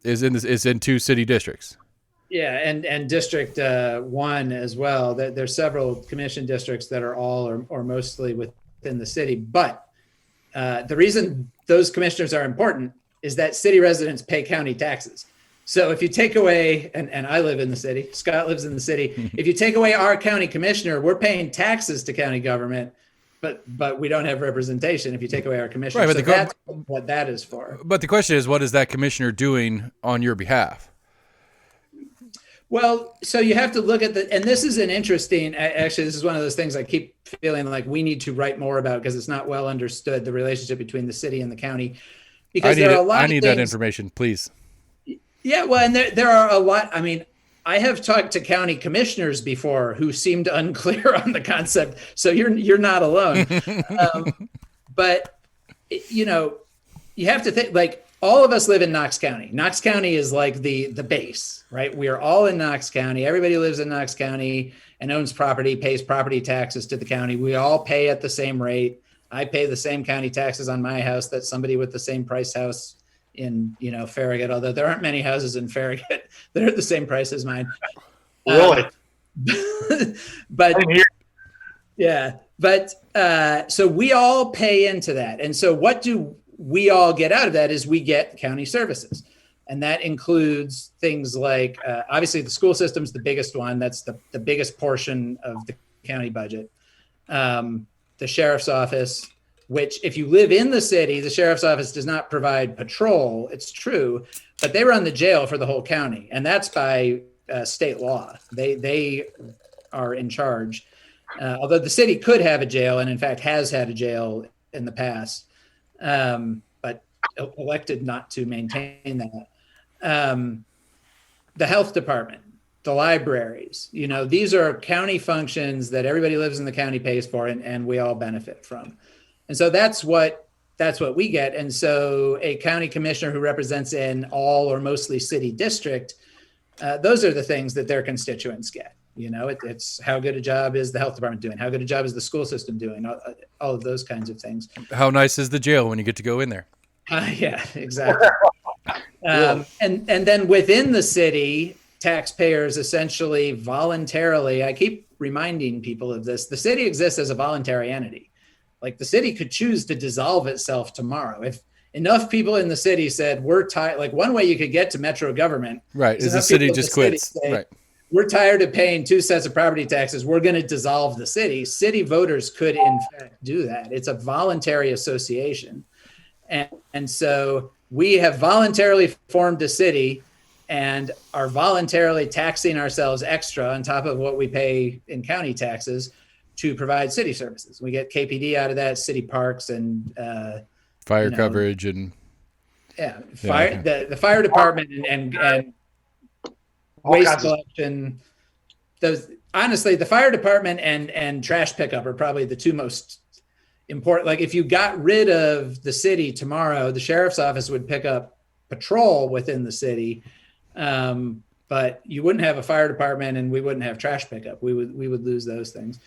in 2 city districts. Yeah, and District 1 as well. There's several commission districts that are all or mostly within the city. But the reason those commissioners are important is that city residents pay county taxes. So if you take away, and I live in the city, Scott lives in the city. If you take away our county commissioner, we're paying taxes to county government, but we don't have representation if you take away our commissioner. Right, so that's what that is for. But the question is, what is that commissioner doing on your behalf? Well, so you have to look at and this is an interesting, actually, this is one of those things I keep feeling like we need to write more about because it's not well understood, the relationship between the city and the county. Because there are a lot I need that information, please. Yeah, well, and there are a lot. I mean, I have talked to county commissioners before who seemed unclear on the concept. So you're not alone. But you have to think, like, all of us live in Knox County. Knox County is like the base, right? We are all in Knox County. Everybody lives in Knox County and owns property, pays property taxes to the county. We all pay at the same rate. I pay the same county taxes on my house that somebody with the same price house in Farragut, although there aren't many houses in Farragut that are the same price as mine. Really? So we all pay into that. And so what do we all get out of that is we get county services. And that includes things like, obviously the school system's the biggest one. That's the biggest portion of the county budget. The sheriff's office, which if you live in the city, the sheriff's office does not provide patrol. It's true, but they run the jail for the whole county. And that's by state law. They are in charge. Although the city could have a jail and in fact has had a jail in the past, but elected not to maintain that. The health department, the libraries, these are county functions that everybody lives in the county pays for and we all benefit from. And so that's what we get. And so a county commissioner who represents an all or mostly city district, those are the things that their constituents get. It's how good a job is the health department doing? How good a job is the school system doing? All of those kinds of things. How nice is the jail when you get to go in there? Yeah, exactly. And then within the city, taxpayers essentially voluntarily, I keep reminding people of this, the city exists as a voluntary entity. Like the city could choose to dissolve itself tomorrow. If enough people in the city said, we're tired, like one way you could get to metro government. Right, is the city just quits. Right. We're tired of paying 2 sets of property taxes. We're going to dissolve the city. City voters could, in fact, do that. It's a voluntary association. And so we have voluntarily formed a city and are voluntarily taxing ourselves extra on top of what we pay in county taxes to provide city services. We get KPD out of that, city parks and fire coverage and fire. The fire department and waste collection. Those honestly, the fire department and trash pickup are probably the two most important. Like if you got rid of the city tomorrow, the sheriff's office would pick up patrol within the city, but you wouldn't have a fire department and we wouldn't have trash pickup. We would lose those things.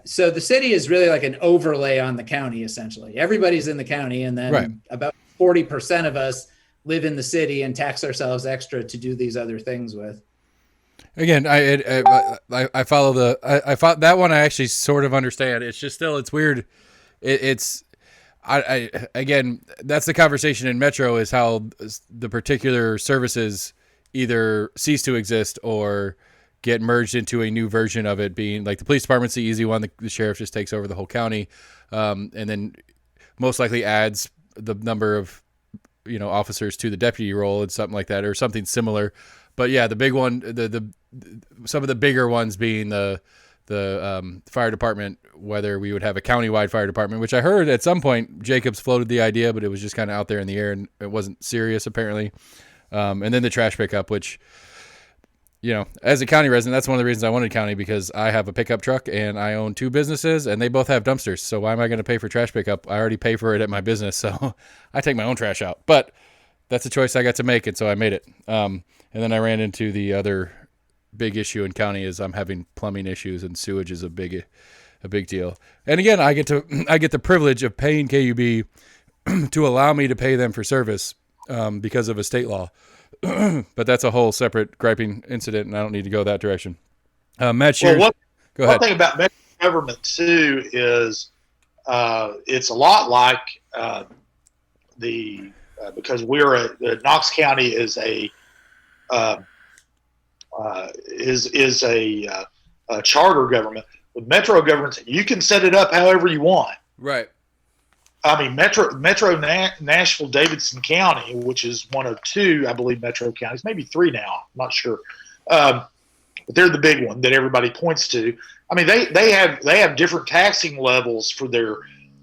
So the city is really like an overlay on the county. Essentially, everybody's in the county, and then about 40% of us live in the city and tax ourselves extra to do these other things with. Again, I follow I thought that one I actually sort of understand. It's just still, it's weird. Again, that's the conversation in Metro is how the particular services either cease to exist or get merged into a new version of it, being like the police department's the easy one. The sheriff just takes over the whole county, and then most likely adds the number of officers to the deputy role and something like that, or something similar. But yeah, the big one, some of the bigger ones being the fire department, whether we would have a countywide fire department, which I heard at some point Jacobs floated the idea, but it was just kind of out there in the air and it wasn't serious apparently. And then the trash pickup, which, as a county resident, that's one of the reasons I wanted county, because I have a pickup truck and I own 2 businesses and they both have dumpsters. So why am I going to pay for trash pickup? I already pay for it at my business. So I take my own trash out, but that's a choice I got to make. And so I made it. And then I ran into the other big issue in county is I'm having plumbing issues, and sewage is a big deal. And again, I get the privilege of paying KUB to allow me to pay them for service because of a state law. But that's a whole separate griping incident, and I don't need to go that direction. Matt Shears, go ahead. One thing about Metro government too is it's a lot like because Knox County is a charter government. With Metro governments, you can set it up however you want. Right. I mean, Metro Nashville Davidson County, which is one of 2, I believe, Metro counties, maybe 3 now. I'm not sure, but they're the big one that everybody points to. I mean, they have different taxing levels for their,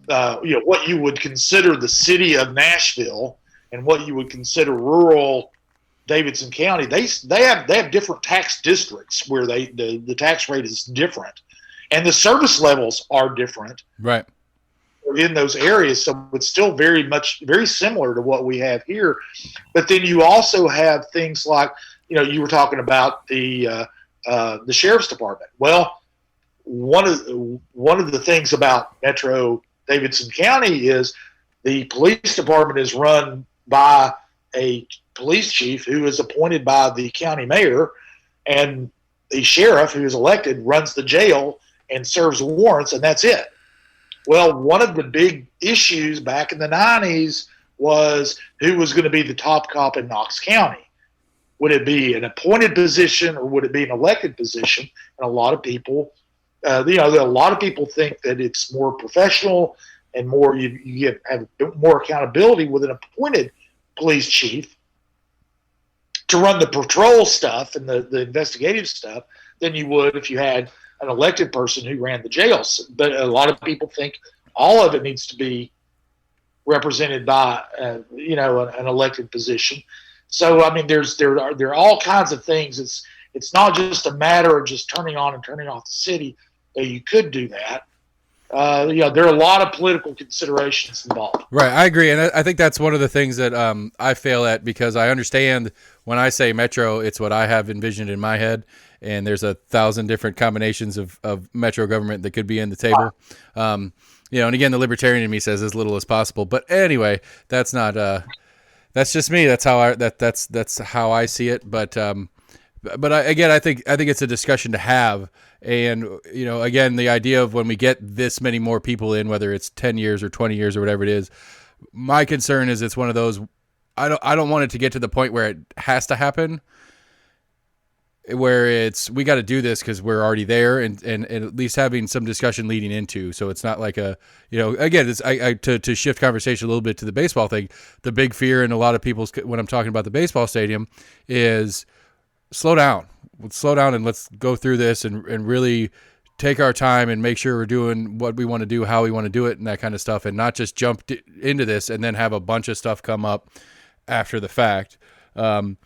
what you would consider the city of Nashville and what you would consider rural Davidson County. They have different tax districts where the tax rate is different, and the service levels are different. Right. In those areas, so it's still very similar to what we have here. But then you also have things like, you were talking about the sheriff's department. Well, one of the things about Metro Davidson County is the police department is run by a police chief who is appointed by the county mayor, and the sheriff who is elected runs the jail and serves warrants, and that's it. Well, one of the big issues back in the 90s was who was going to be the top cop in Knox County. Would it be an appointed position or would it be an elected position? And a lot of people, a lot of people think that it's more professional and more you have more accountability with an appointed police chief to run the patrol stuff and the investigative stuff than you would if you had an elected person who ran the jails. But a lot of people think all of it needs to be represented by, an elected position. So, I mean, there are all kinds of things. It's not just a matter of just turning on and turning off the city. You could do that. There are a lot of political considerations involved. Right, I agree, and I think that's one of the things that I fail at, because I understand when I say Metro, it's what I have envisioned in my head, and there's 1,000 different combinations of Metro government that could be in the table. And again, the libertarian in me says as little as possible. But anyway, that's not. That's just me. That's how that's how I see it. But I think it's a discussion to have. And, again, the idea of when we get this many more people in, whether it's 10 years or 20 years or whatever it is, my concern is it's one of those, I don't want it to get to the point where it has to happen, where we got to do this because we're already there, and at least having some discussion leading into. So it's not like again, it's to shift conversation a little bit to the baseball thing. The big fear in a lot of people's, when I'm talking about the baseball stadium, is slow down. Let's slow down and let's go through this and really take our time and make sure we're doing what we want to do, how we want to do it, and that kind of stuff, and not just jump into this and then have a bunch of stuff come up after the fact. And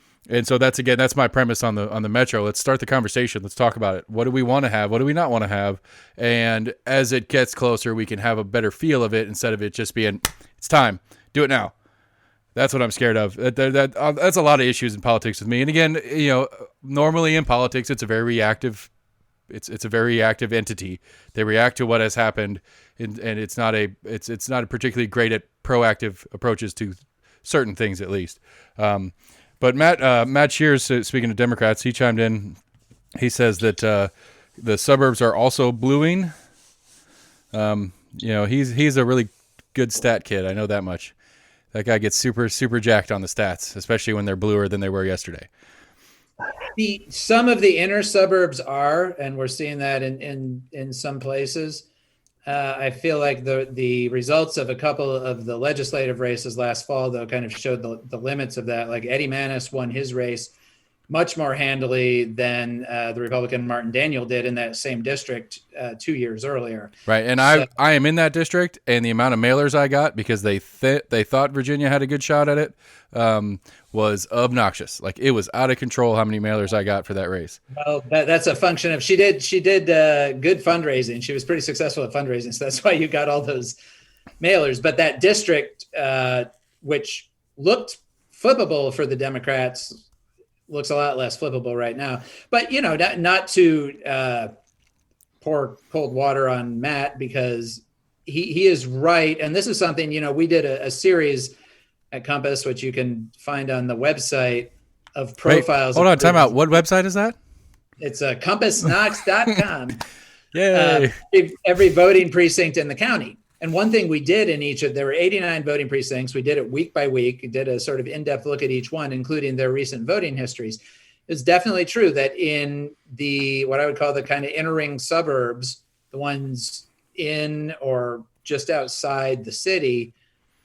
so that's my premise on the Metro. Let's start the conversation. Let's talk about it. What do we want to have? What do we not want to have? And as it gets closer, we can have a better feel of it instead of it just being, it's time, do it now. That's what I'm scared of. That's a lot of issues in politics with me. And again, normally in politics, it's a very reactive. It's a very reactive entity. They react to what has happened, and it's not a particularly great at proactive approaches to certain things, at least. But Matt Shears, speaking of Democrats, he chimed in. He says that the suburbs are also bluing. He's a really good stat kid. I know that much. That guy gets super, super jacked on the stats, especially when they're bluer than they were yesterday. Some of the inner suburbs are, and we're seeing that in some places. I feel like the results of a couple of the legislative races last fall, though, kind of showed the limits of that. Like Eddie Manis won his race much more handily than the Republican Martin Daniel did in that same district 2 years earlier. Right, and I am in that district, and the amount of mailers I got because they thought Virginia had a good shot at it was obnoxious. Like, it was out of control how many mailers I got for that race. Well, that's a function of she did good fundraising. She was pretty successful at fundraising, so that's why you got all those mailers. But that district, which looked flippable for the Democrats, looks a lot less flippable right now. But, you know, not to pour cold water on Matt, because he is right. And this is something, you know, we did a series at Compass, which you can find on the website, of profiles. Wait, hold on, time out. What website is that? It's compassnox.com. Yay. Every voting precinct in the county. And one thing we did there were 89 voting precincts. We did it week by week. We did a sort of in-depth look at each one, including their recent voting histories. It's definitely true that in the, what I would call the kind of inner ring suburbs, the ones in or just outside the city,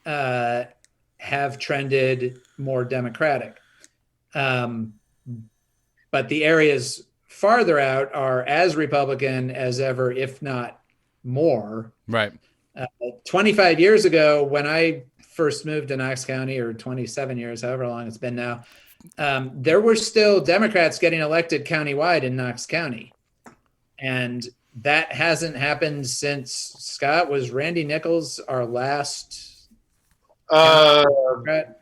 have trended more Democratic. But the areas farther out are as Republican as ever, if not more. Right. 25 years ago, when I first moved to Knox County, or 27 years, however long it's been now, there were still Democrats getting elected countywide in Knox County. And that hasn't happened since, Scott, was Randy Nichols our last Democrat?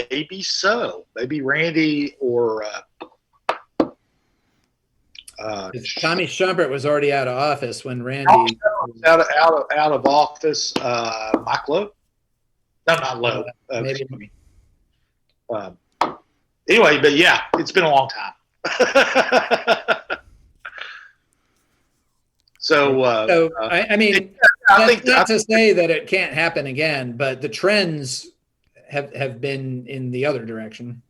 Maybe so. Maybe Randy or Tommy Schumpert was already out of office when Randy out of office. Mike Lowe. No, not Lowe. Maybe. Anyway, but yeah, it's been a long time. I mean, not to say that it can't happen again, but the trends have been in the other direction.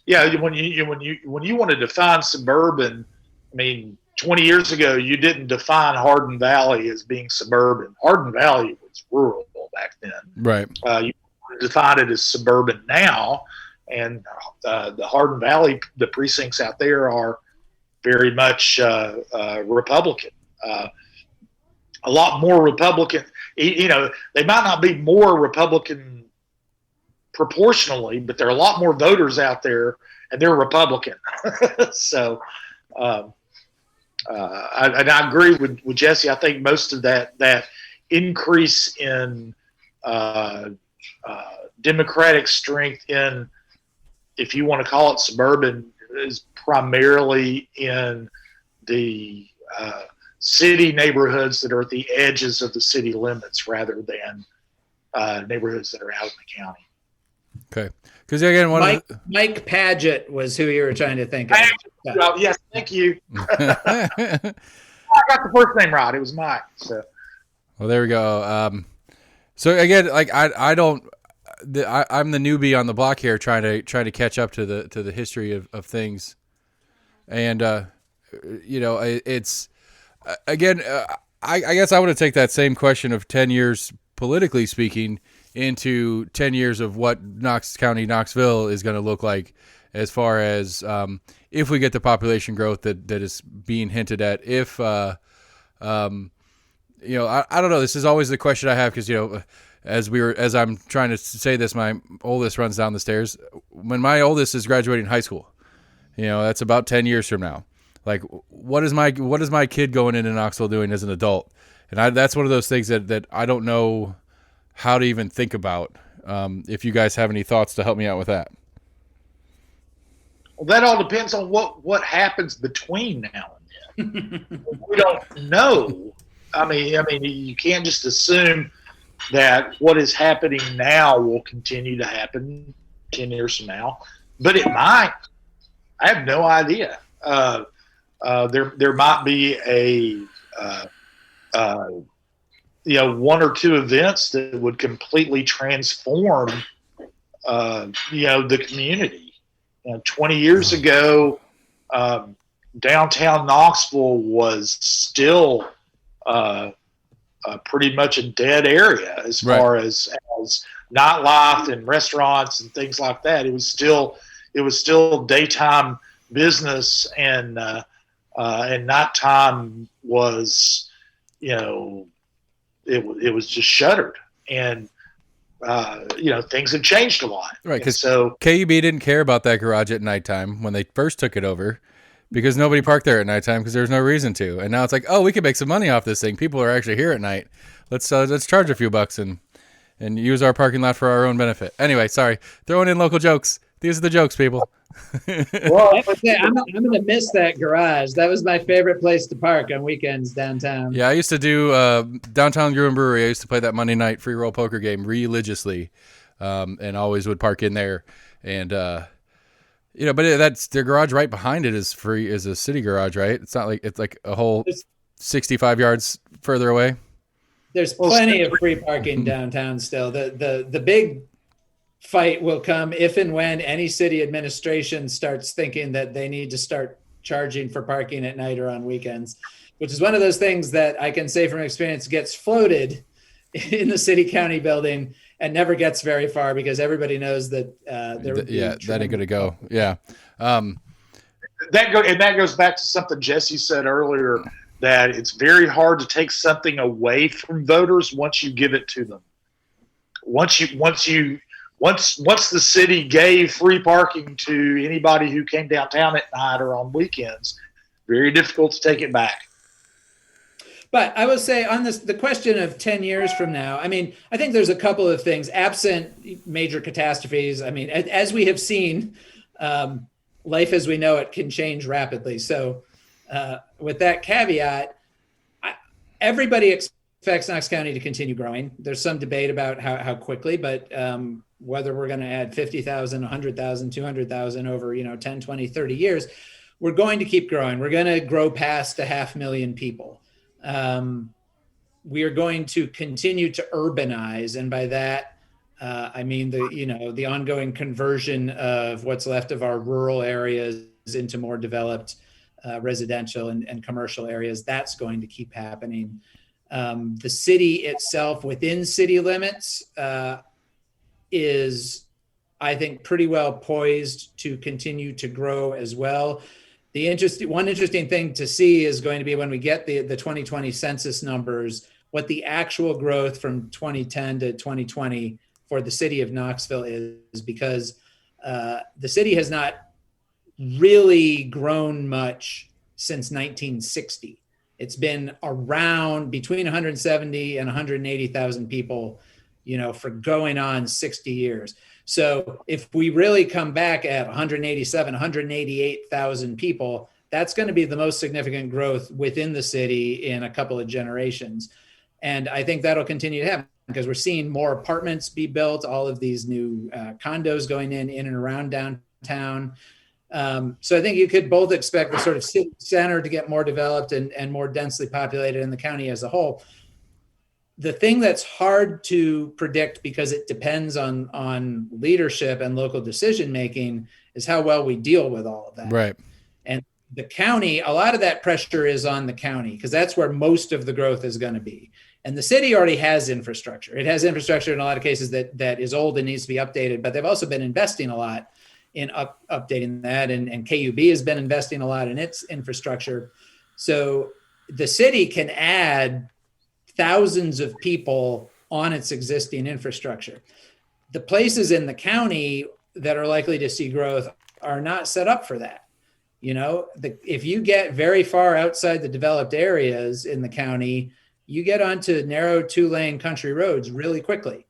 Yeah, when you want to define suburban, I mean, 20 years ago, you didn't define Hardin Valley as being suburban. Hardin Valley was rural back then. Right. You define it as suburban now, and the Hardin Valley, the precincts out there are very much Republican. A lot more Republican. You know, they might not be more Republican proportionally, but there are a lot more voters out there, and they're Republican. So. I agree with Jesse. I think most of that increase in Democratic strength in, if you want to call it suburban, is primarily in the city neighborhoods that are at the edges of the city limits, rather than neighborhoods that are out in the county. Okay. Because again, Mike Padgett was who you were trying to think of. Well, yes, thank you. I got the first name right. It was Mike. So. Well, there we go. So again, like I'm the newbie on the block here, trying to catch up to the history of things, and you know, it's again. I guess I want to take that same question of 10 years politically speaking into 10 years of what Knox County, Knoxville is going to look like, as far as if we get the population growth that is being hinted at. If you know, I don't know. This is always the question I have, because, you know, as I'm trying to say this, my oldest runs down the stairs. When my oldest is graduating high school, you know, that's about 10 years from now. Like, what is my kid going into Knoxville doing as an adult? And that's one of those things that I don't know how to even think about. If you guys have any thoughts to help me out with that. Well, that all depends on what happens between now and then. We don't know. I mean, you can't just assume that what is happening now will continue to happen 10 years from now, but it might. I have no idea. There might be a you know, one or two events that would completely transform, you know, the community. 20 years ago, downtown Knoxville was still pretty much a dead area as far as nightlife and restaurants and things like that. It was still, it was still daytime business, and nighttime was, it was just shuttered, and things have changed a lot. Right, because so KUB didn't care about that garage at nighttime when they first took it over, because nobody parked there at nighttime because there's no reason to. And now it's like, oh, we can make some money off this thing. People are actually here at night. Let's charge a few bucks and use our parking lot for our own benefit. Anyway, sorry, throwing in local jokes. These are the jokes, people. Well, I'm going to miss that garage. That was my favorite place to park on weekends downtown. Yeah, I used to do downtown Gruen Brewery. I used to play that Monday night free roll poker game religiously, and always would park in there. And but that's their garage right behind it is a city garage, right? It's not like it's like a whole 65 yards further away. There's plenty of free parking downtown still. The big fight will come if and when any city administration starts thinking that they need to start charging for parking at night or on weekends, which is one of those things that I can say from experience gets floated in the city county building and never gets very far because everybody knows that that ain't gonna go. Yeah. That goes back to something Jesse said earlier, that it's very hard to take something away from voters once you give it to them. Once the city gave free parking to anybody who came downtown at night or on weekends, very difficult to take it back. But I will say on the question of 10 years from now, I mean, I think there's a couple of things absent major catastrophes. I mean, as we have seen, life as we know it can change rapidly. So with that caveat, everybody expects Knox County to continue growing. There's some debate about how quickly, but whether we're going to add 50,000, 100,000, 200,000 over 10, 20, 30 years, we're going to keep growing. We're going to grow past 500,000 people. We are going to continue to urbanize, and by that I mean the ongoing conversion of what's left of our rural areas into more developed residential and commercial areas. That's going to keep happening. The city itself within city limits is, I think, pretty well poised to continue to grow as well. One interesting thing to see is going to be when we get the 2020 census numbers, what the actual growth from 2010 to 2020 for the city of Knoxville is, because the city has not really grown much since 1960. It's been around between 170 and 180,000 people, for going on 60 years. So if we really come back at 187, 188,000 people, that's going to be the most significant growth within the city in a couple of generations. And I think that'll continue to happen because we're seeing more apartments be built, all of these new condos going in and around downtown. So I think you could both expect the sort of city center to get more developed and more densely populated in the county as a whole. The thing that's hard to predict because it depends on leadership and local decision-making is how well we deal with all of that. Right. And the county, a lot of that pressure is on the county because that's where most of the growth is going to be. And the city already has infrastructure. It has infrastructure in a lot of cases that is old and needs to be updated, but they've also been investing a lot in updating that. And KUB has been investing a lot in its infrastructure. So the city can add thousands of people on its existing infrastructure. The places in the county that are likely to see growth are not set up for that. If you get very far outside the developed areas in the county, you get onto narrow 2-lane country roads really quickly.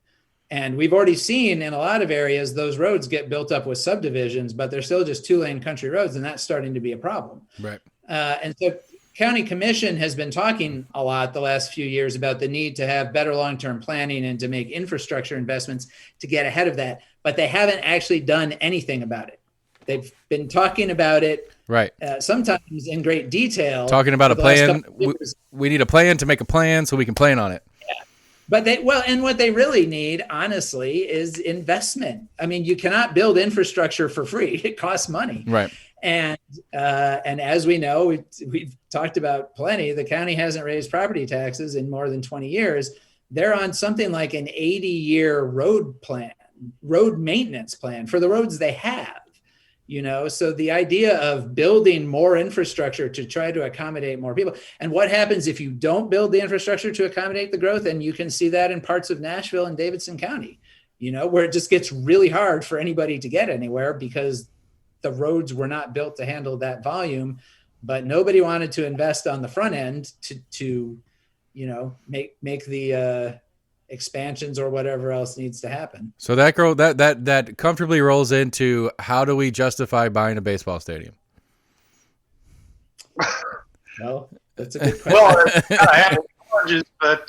And we've already seen in a lot of areas, those roads get built up with subdivisions, but they're still just 2-lane country roads. And that's starting to be a problem. Right. And so County Commission has been talking a lot the last few years about the need to have better long-term planning and to make infrastructure investments to get ahead of that, but they haven't actually done anything about it. They've been talking about it, right? Sometimes in great detail. Talking about a plan. We need a plan to make a plan so we can plan on it. Yeah. But and what they really need, honestly, is investment. I mean, you cannot build infrastructure for free. It costs money. Right. And as we know, we've talked about plenty, the county hasn't raised property taxes in more than 20 years. They're on something like an 80-year road maintenance plan for the roads they have. So the idea of building more infrastructure to try to accommodate more people. And what happens if you don't build the infrastructure to accommodate the growth? And you can see that in parts of Nashville and Davidson County, where it just gets really hard for anybody to get anywhere because the roads were not built to handle that volume, but nobody wanted to invest on the front end to make the expansions or whatever else needs to happen. So that comfortably rolls into, how do we justify buying a baseball stadium? Well, that's a good question. Well, it's kind of apples and oranges, but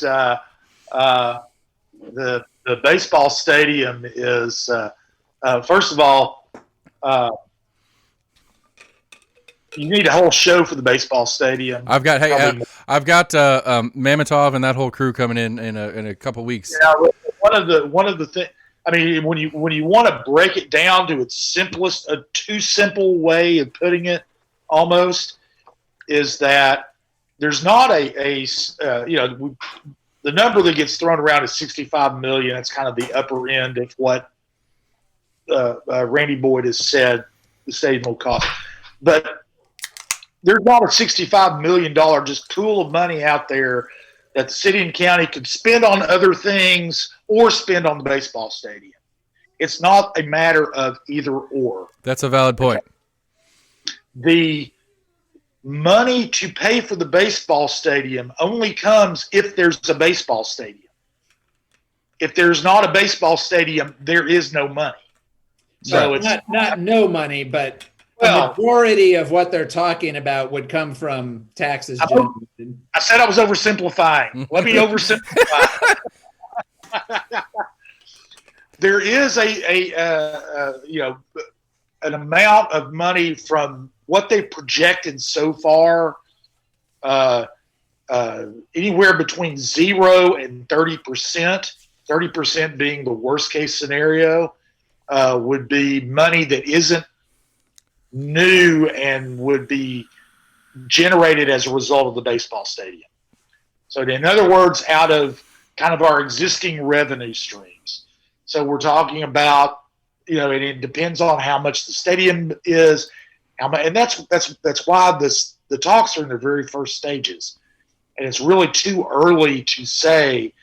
the baseball stadium is first of all, you need a whole show for the baseball stadium. I've got Mamatov and that whole crew coming in a couple weeks. Yeah, one of the things. I mean, when you want to break it down to its simplest, a too simple way of putting it, almost, is that there's not the number that gets thrown around is $65 million. It's kind of the upper end of what Randy Boyd has said the stadium will cost, but there's not a $65 million just pool of money out there that the city and county could spend on other things or spend on the baseball stadium. It's not a matter of either or. That's a valid point. The money to pay for the baseball stadium only comes if there's a baseball stadium. If there's not a baseball stadium, there is no money. So it's not no money, but well, the majority of what they're talking about would come from taxes generated. I said I was oversimplifying. Let me oversimplify. There is an amount of money from what they projected so far, anywhere between 0 and 30%. 30% being the worst case scenario, would be money that isn't new and would be generated as a result of the baseball stadium. So in other words, out of kind of our existing revenue streams. So we're talking about, and it depends on how much the stadium is, and that's why the talks are in their very first stages. And it's really too early to say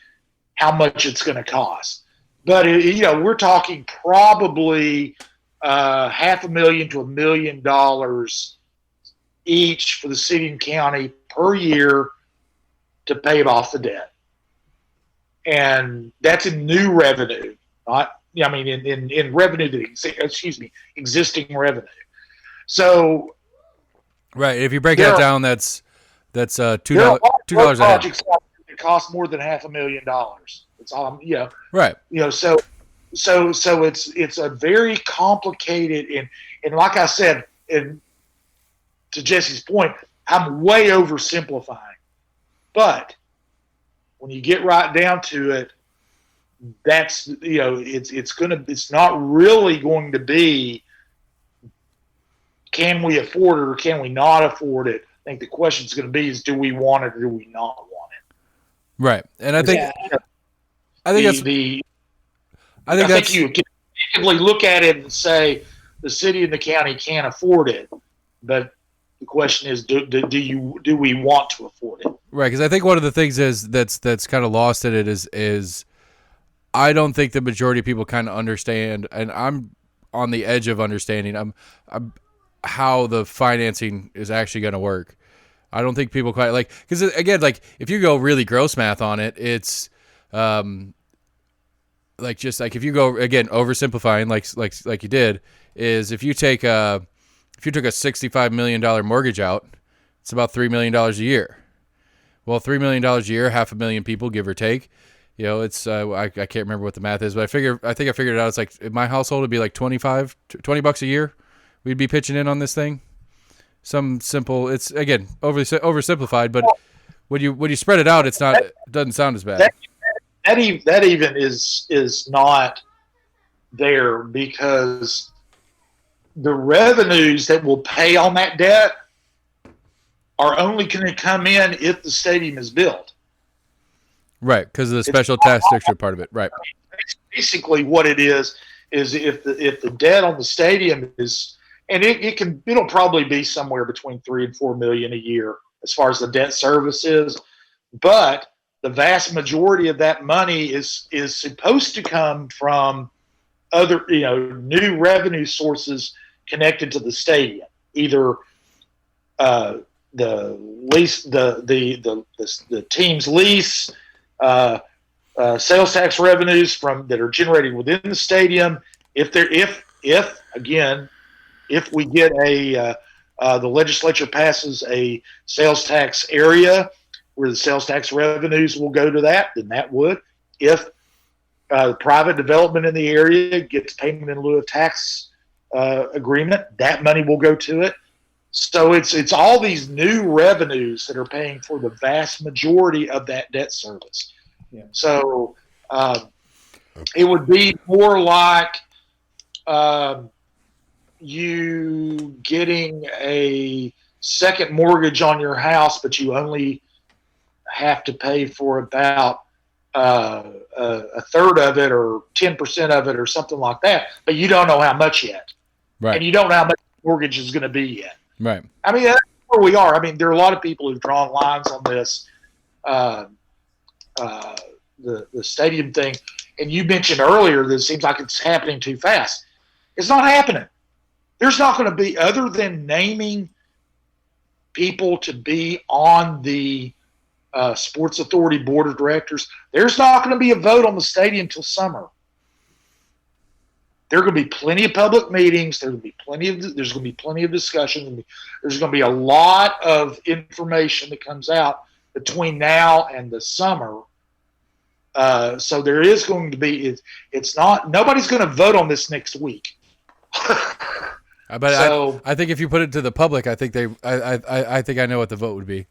how much it's going to cost. But, we're talking probably $500,000 to $1 million each for the city and county per year to pay off the debt. And that's in new revenue, in revenue that existing revenue. So, right. If you break that down, that's $2 a head. It costs more than $500,000. It's all, right. So it's a very complicated and like I said, and to Jesse's point, I'm way oversimplifying. But when you get right down to it, that's it's not really going to be, can we afford it or can we not afford it? I think the question is going to be is, do we want it or do we not want it? Right. And I think you can effectively look at it and say the city and the county can't afford it, but the question is, do we want to afford it? Right, because I think one of the things that's kind of lost in it is I don't think the majority of people kind of understand, and I'm on the edge of understanding I'm how the financing is actually going to work. I don't think people quite because again, if you go really gross math on it, it's if you go again oversimplifying like you did, is if you took a $65 million mortgage out, it's about $3 million a year. Well, $3 million a year, 500,000 people, give or take. It's I can't remember what the math is, but I think I figured it out. It's like in my household it'd be like $20 a year we'd be pitching in on this thing. Some simple. It's again oversimplified, but when you spread it out, it doesn't sound as bad. That even is not there, because the revenues that will pay on that debt are only going to come in if the stadium is built. Right, because of the special tax district part of it. Right. Basically, what it is if the debt on the stadium is, and it'll probably be somewhere between 3 and 4 million a year as far as the debt service is. But the vast majority of that money is supposed to come from other, new revenue sources connected to the stadium, either the lease, the team's lease, sales tax revenues that are generated within the stadium. If we get the legislature passes a sales tax area where the sales tax revenues will go to that, then that would. If private development in the area gets payment in lieu of tax agreement, that money will go to it. So it's all these new revenues that are paying for the vast majority of that debt service. Yeah. So it would be more like you getting a second mortgage on your house, but you only have to pay for about a third of it or 10% of it or something like that, but you don't know how much yet. Right. And you don't know how much the mortgage is going to be yet. Right. I mean, that's where we are. I mean, there are a lot of people who've drawn lines on this, the stadium thing. And you mentioned earlier that it seems like it's happening too fast. It's not happening. There's not going to be, other than naming people to be on the Sports Authority Board of Directors, there's not going to be a vote on the stadium until summer. There are going to be plenty of public meetings. There's going to be plenty of discussion. There's going to be a lot of information that comes out between now and the summer. So there is going to be. It's not. Nobody's going to vote on this next week. But so, I think if you put it to the public, I think I think I know what the vote would be.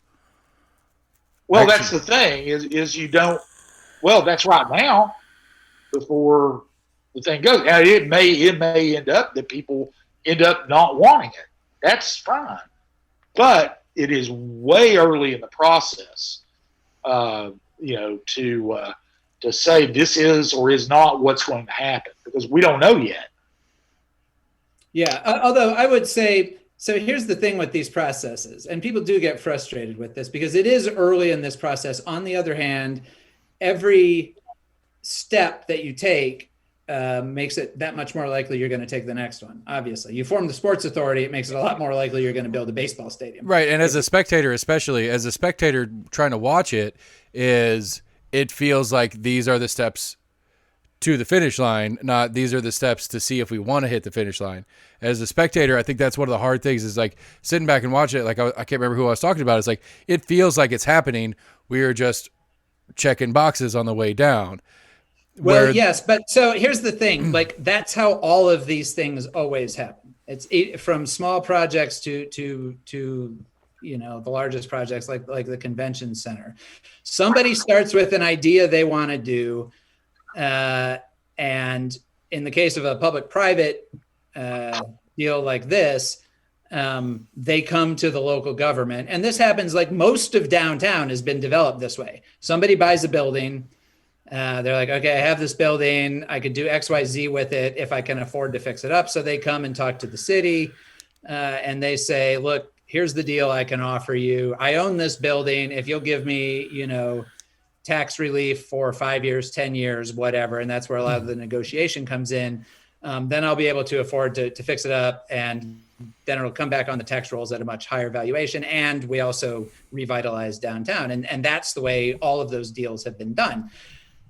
Well, that's the thing is you don't. Well, that's right now. Before the thing goes, and it may end up that people end up not wanting it. That's fine, but it is way early in the process. To say this is or is not what's going to happen, because we don't know yet. Yeah, although I would say, so here's the thing with these processes, and people do get frustrated with this because it is early in this process. On the other hand, every step that you take makes it that much more likely you're going to take the next one. Obviously, you form the Sports Authority, it makes it a lot more likely you're going to build a baseball stadium. Right, and as a spectator, especially as a spectator trying to watch it, it feels like these are the steps to the finish line, not these are the steps to see if we want to hit the finish line. As a spectator, I think that's one of the hard things is like sitting back and watching it. Like I can't remember who I was talking about. It's like, it feels like it's happening. We are just checking boxes on the way down. Well, yes, but so here's the thing, like that's how all of these things always happen. It's from small projects to the largest projects like the convention center. Somebody starts with an idea they want to do, and in the case of a public-private deal like this, they come to the local government, and this happens like most of downtown has been developed this way. Somebody buys a building. They're like, okay, I have this building. I could do X, Y, Z with it if I can afford to fix it up. So they come and talk to the city, and they say, look, here's the deal I can offer you. I own this building. If you'll give me, tax relief for 5 years, 10 years, whatever, and that's where a lot of the negotiation comes in, then I'll be able to afford to fix it up, and then it'll come back on the tax rolls at a much higher valuation. And we also revitalize downtown. And that's the way all of those deals have been done.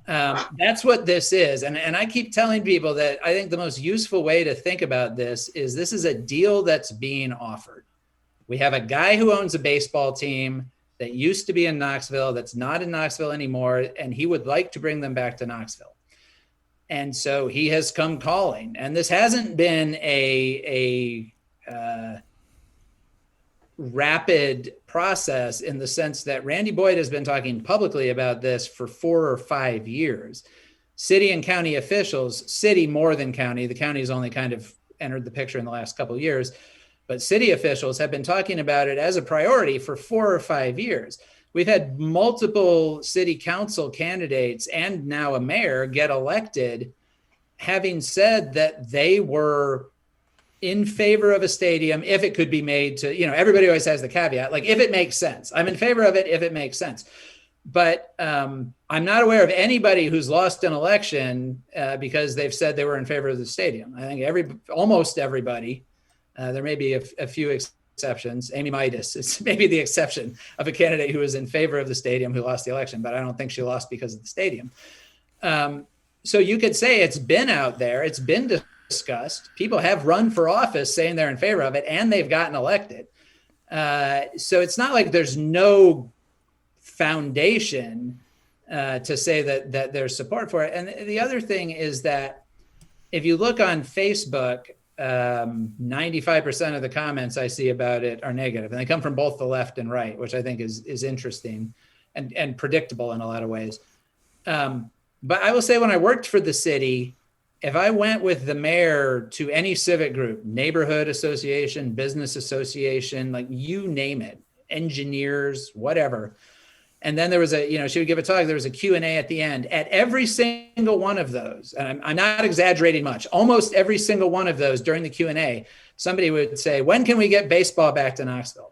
That's what this is. And I keep telling people that I think the most useful way to think about this is a deal that's being offered. We have a guy who owns a baseball team that used to be in Knoxville, that's not in Knoxville anymore, and he would like to bring them back to Knoxville. And so he has come calling. And this hasn't been a rapid process in the sense that Randy Boyd has been talking publicly about this for 4 or 5 years. City and county officials, city more than county, the county has only kind of entered the picture in the last couple of years, but city officials have been talking about it as a priority for 4 or 5 years. We've had multiple city council candidates and now a mayor get elected having said that they were in favor of a stadium if it could be made to, everybody always has the caveat, like if it makes sense. I'm in favor of it if it makes sense. But I'm not aware of anybody who's lost an election because they've said they were in favor of the stadium. I think almost everybody, there may be a few exceptions. Amy Midas is maybe the exception of a candidate who was in favor of the stadium who lost the election, but I don't think she lost because of the stadium. So you could say it's been out there, it's been discussed. People have run for office saying they're in favor of it, and they've gotten elected. So it's not like there's no foundation to say that there's support for it. And the other thing is that if you look on Facebook, 95% of the comments I see about it are negative, and they come from both the left and right, which I think is interesting and predictable in a lot of ways. But I will say, when I worked for the city, if I went with the mayor to any civic group, neighborhood association, business association, like you name it, engineers, whatever, and then there was she would give a talk, there was a Q&A at the end. At every single one of those, and I'm not exaggerating much, almost every single one of those during the Q&A, somebody would say, when can we get baseball back to Knoxville?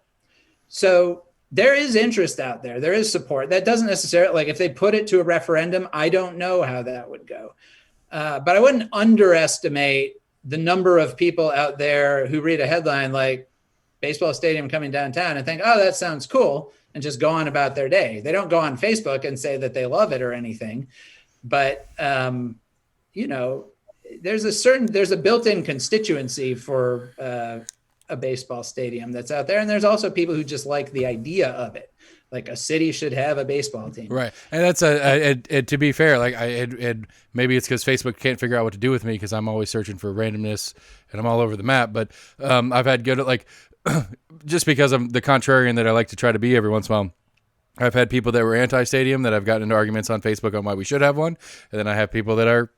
So there is interest out there. There is support. That doesn't necessarily, like if they put it to a referendum, I don't know how that would go. But I wouldn't underestimate the number of people out there who read a headline like baseball stadium coming downtown and think, oh, that sounds cool, and just go on about their day. They don't go on Facebook and say that they love it or anything. But, there's a built-in constituency for a baseball stadium that's out there. And there's also people who just like the idea of it. Like a city should have a baseball team. Right. And that's to be fair, like maybe it's because Facebook can't figure out what to do with me because I'm always searching for randomness and I'm all over the map. But I've had good, like, just because I'm the contrarian that I like to try to be every once in a while. I've had people that were anti-stadium that I've gotten into arguments on Facebook on why we should have one. And then I have people that are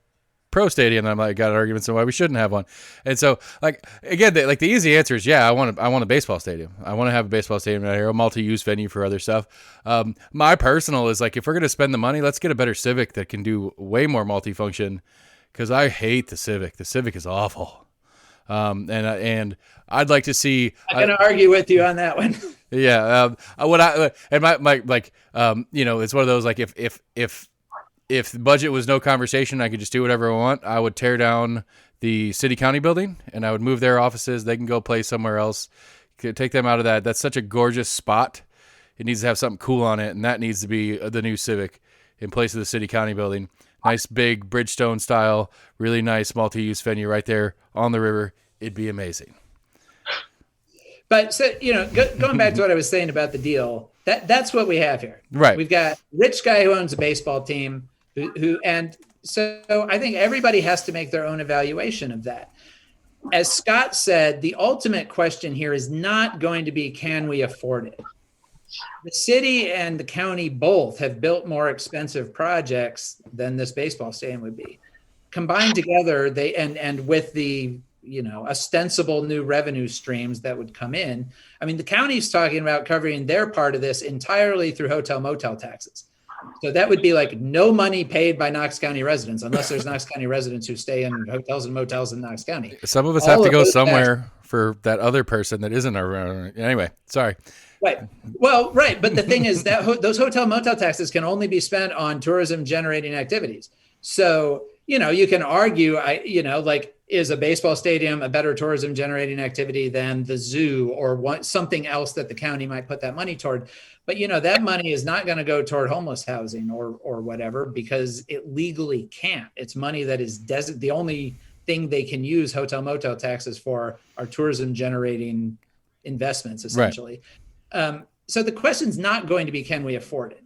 pro-stadium and I'm like, got arguments on why we shouldn't have one. And so, like, again, the easy answer is, yeah, I want a baseball stadium. I want to have a baseball stadium out here, a multi-use venue for other stuff. My personal is like, if we're going to spend the money, let's get a better Civic that can do way more multifunction, because I hate the Civic. The Civic is awful. And I'd like to see. I'm going to argue with you on that one. Yeah. It's one of those, like, if the budget was no conversation, I could just do whatever I want. I would tear down the city-county building and I would move their offices. They can go play somewhere else. Take them out of that. That's such a gorgeous spot. It needs to have something cool on it, and that needs to be the new Civic in place of the city-county building. Nice big Bridgestone style, really nice multi-use venue right there on the river. It'd be amazing. But so, going back to what I was saying about the deal, that's what we have here. Right. We've got a rich guy who owns a baseball team and so I think everybody has to make their own evaluation of that. As Scott said, the ultimate question here is not going to be, can we afford it? The city and the county both have built more expensive projects than this baseball stadium would be. Combined together, they and with the ostensible new revenue streams that would come in. I mean, the county's talking about covering their part of this entirely through hotel motel taxes. So that would be like no money paid by Knox County residents, unless there's Knox County residents who stay in hotels and motels in Knox County. Some of us have to go somewhere for that other person that isn't around. Anyway, sorry. Right. Well, right. But the thing is that those hotel motel taxes can only be spent on tourism generating activities. So, you can argue, is a baseball stadium a better tourism generating activity than the zoo or something else that the county might put that money toward? But, that money is not going to go toward homeless housing or whatever, because it legally can't. It's money that is the only thing they can use hotel motel taxes for are tourism generating investments, essentially. Right. So the question's not going to be, can we afford it?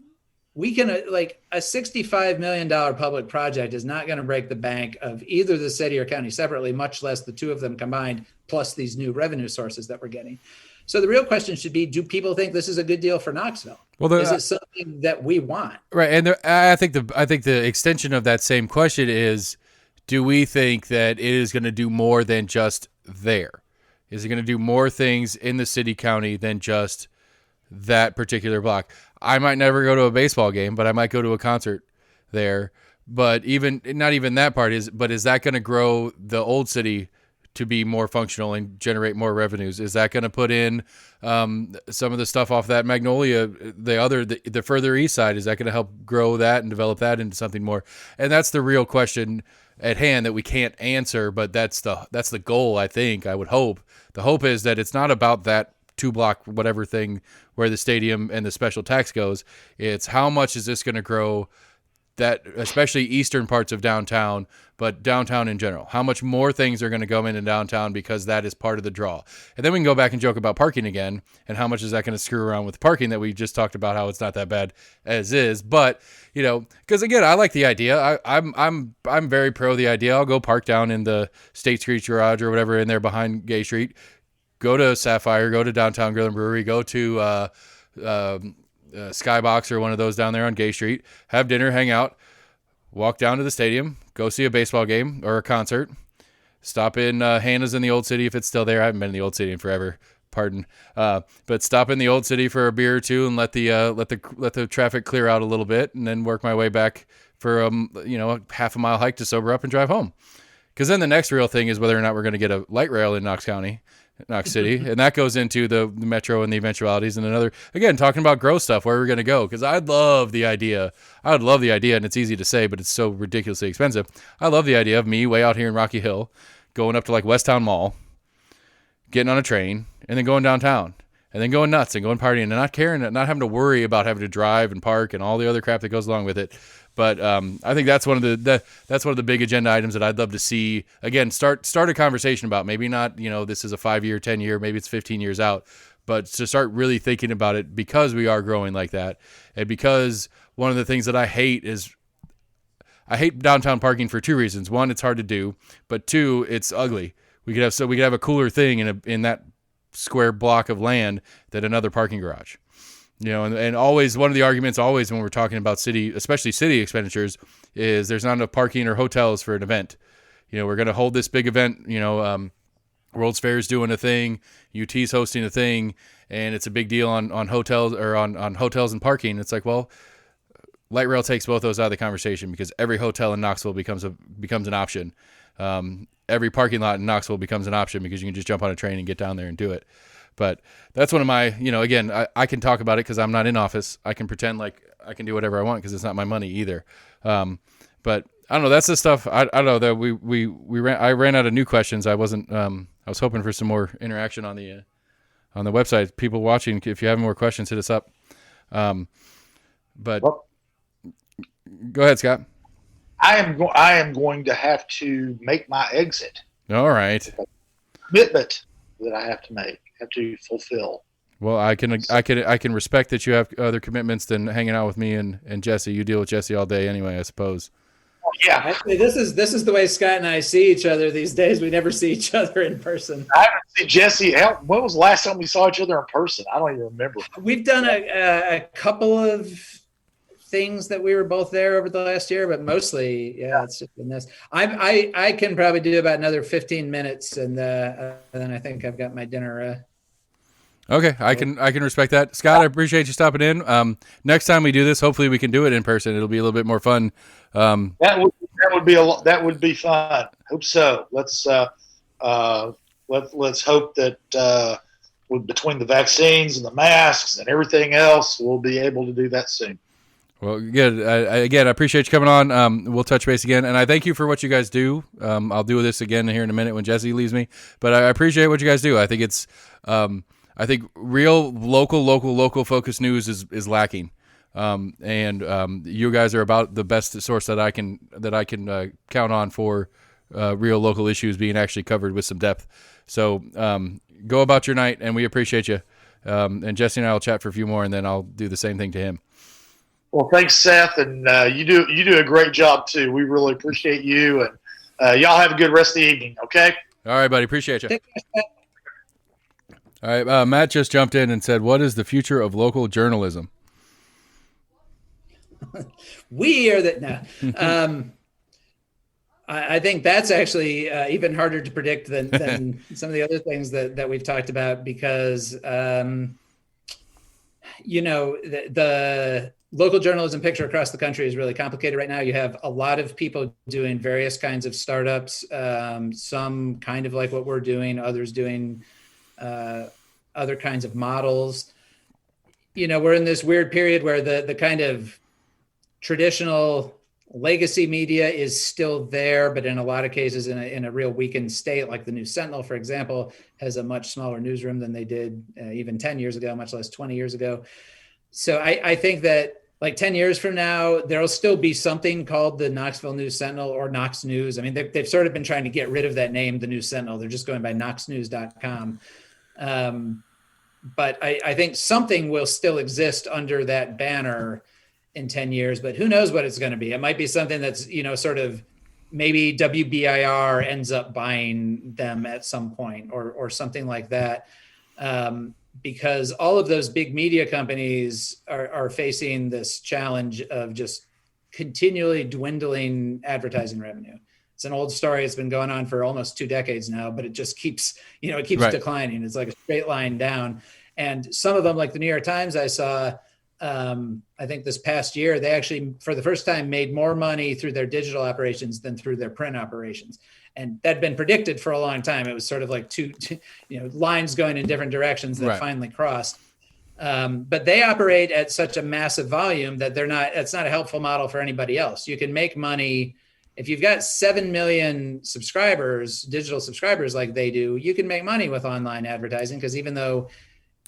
We can, a $65 million public project is not going to break the bank of either the city or county separately, much less the two of them combined, plus these new revenue sources that we're getting. So the real question should be, do people think this is a good deal for Knoxville? Well, is it something that we want? Right. And I think the extension of that same question is, do we think that it is going to do more than just there? Is it going to do more things in the city county than just that particular block? I might never go to a baseball game, but I might go to a concert there. But not even that part is that going to grow the old city to be more functional and generate more revenues? Is that going to put in some of the stuff off that Magnolia, the further east side? Is that going to help grow that and develop that into something more? And that's the real question at hand that we can't answer, but that's the goal. I think, I would hope. The hope is that it's not about that 2-block whatever thing where the stadium and the special tax goes. It's how much is this going to grow that, especially eastern parts of downtown, but downtown in general. How much more things are going to go into downtown because that is part of the draw. And then we can go back and joke about parking again, and how much is that going to screw around with parking that we just talked about, how it's not that bad as is. But, because again, I like the idea. I'm very pro the idea. I'll go park down in the State Street garage or whatever in there behind Gay Street. Go to Sapphire, go to Downtown Grill and Brewery, go to Skybox or one of those down there on Gay Street, have dinner, hang out, walk down to the stadium, go see a baseball game or a concert, stop in Hannah's in the Old City if it's still there. I haven't been in the Old City in forever, pardon. But stop in the Old City for a beer or two and let the traffic clear out a little bit, and then work my way back for a half a mile hike to sober up and drive home. Because then the next real thing is whether or not we're going to get a light rail in Knox City, and that goes into the metro and the eventualities. And another, again, talking about growth stuff, where we're going to go, because I would love the idea, and it's easy to say, but it's so ridiculously expensive. I love the idea of me way out here in Rocky Hill, going up to like Westtown Mall, getting on a train, and then going downtown, and then going nuts and going partying, and not caring, not having to worry about having to drive and park and all the other crap that goes along with it. But I think that's one of the big agenda items that I'd love to see. Again, start a conversation about. Maybe not, this is a 5-year, 10-year, maybe it's 15 years out, but to start really thinking about it, because we are growing like that, and because one of the things that I hate downtown parking for 2 reasons. One, it's hard to do, but 2, it's ugly. We could have a cooler thing in that square block of land than another parking garage. And always one of the arguments always when we're talking about city, especially city expenditures, is there's not enough parking or hotels for an event. We're going to hold this big event, World's Fair is doing a thing, UT's hosting a thing, and it's a big deal on hotels or on hotels and parking. It's like, well, light rail takes both those out of the conversation, because every hotel in Knoxville becomes an option. Every parking lot in Knoxville becomes an option, because you can just jump on a train and get down there and do it. But that's one of my, again, I can talk about it because I'm not in office. I can pretend like I can do whatever I want because it's not my money either. But I don't know. That's the stuff. I don't know that I ran out of new questions. I wasn't. I was hoping for some more interaction on the website. People watching, if you have more questions, hit us up. But go ahead, Scott. I am going to have to make my exit. All right. Commitment that I have to fulfill. Well, I can respect that you have other commitments than hanging out with me and Jesse. You deal with Jesse all day anyway, I suppose. Yeah. Actually, this is the way Scott and I see each other these days. We never see each other in person. I haven't seen Jesse. When was the last time we saw each other in person? I don't even remember. We've done a couple of things that we were both there over the last year, but mostly, it's just been this. I can probably do about another 15 minutes, and then I think I've got my dinner. Okay, I can respect that, Scott. I appreciate you stopping in. Next time we do this, hopefully we can do it in person. It'll be a little bit more fun. That would be fun. Hope so. Let's hope that between the vaccines and the masks and everything else, we'll be able to do that soon. Well, good. Again, I appreciate you coming on. We'll touch base again, and I thank you for what you guys do. I'll do this again here in a minute when Jesse leaves me, but I appreciate what you guys do. I think it's, I think real local focused news is lacking, and you guys are about the best source that I can count on for real local issues being actually covered with some depth. So go about your night, and we appreciate you. And Jesse and I will chat for a few more, and then I'll do the same thing to him. Well, thanks, Seth, and you do a great job too. We really appreciate you, and y'all have a good rest of the evening. Okay. All right, buddy. Appreciate you. All right, Matt just jumped in and said, "What is the future of local journalism?" We are that now. I think that's actually even harder to predict than some of the other things that we've talked about, because the local journalism picture across the country is really complicated right now. You have a lot of people doing various kinds of startups, some kind of like what we're doing, others doing other kinds of models. We're in this weird period where the kind of traditional legacy media is still there, but in a lot of cases in a real weakened state. Like the News Sentinel, for example, has a much smaller newsroom than they did even 10 years ago, much less 20 years ago. So I think that like 10 years from now, there'll still be something called the Knoxville News Sentinel or Knox News. I mean, they've sort of been trying to get rid of that name, the News Sentinel. They're just going by knoxnews.com. But I think something will still exist under that banner in 10 years, but who knows what it's going to be. It might be something that's, sort of maybe WBIR ends up buying them at some point or something like that. Because all of those big media companies are facing this challenge of just continually dwindling advertising revenue. It's an old story. It's been going on for almost 2 decades now, but it just keeps, Right. declining. It's like a straight line down. And some of them, like the New York Times, I saw, I think this past year, they actually, for the first time, made more money through their digital operations than through their print operations. And that'd been predicted for a long time. It was sort of like two lines going in different directions that Right. finally crossed. But they operate at such a massive volume that it's not a helpful model for anybody else. You can make money if you've got 7 million subscribers, digital subscribers like they do, you can make money with online advertising, because even though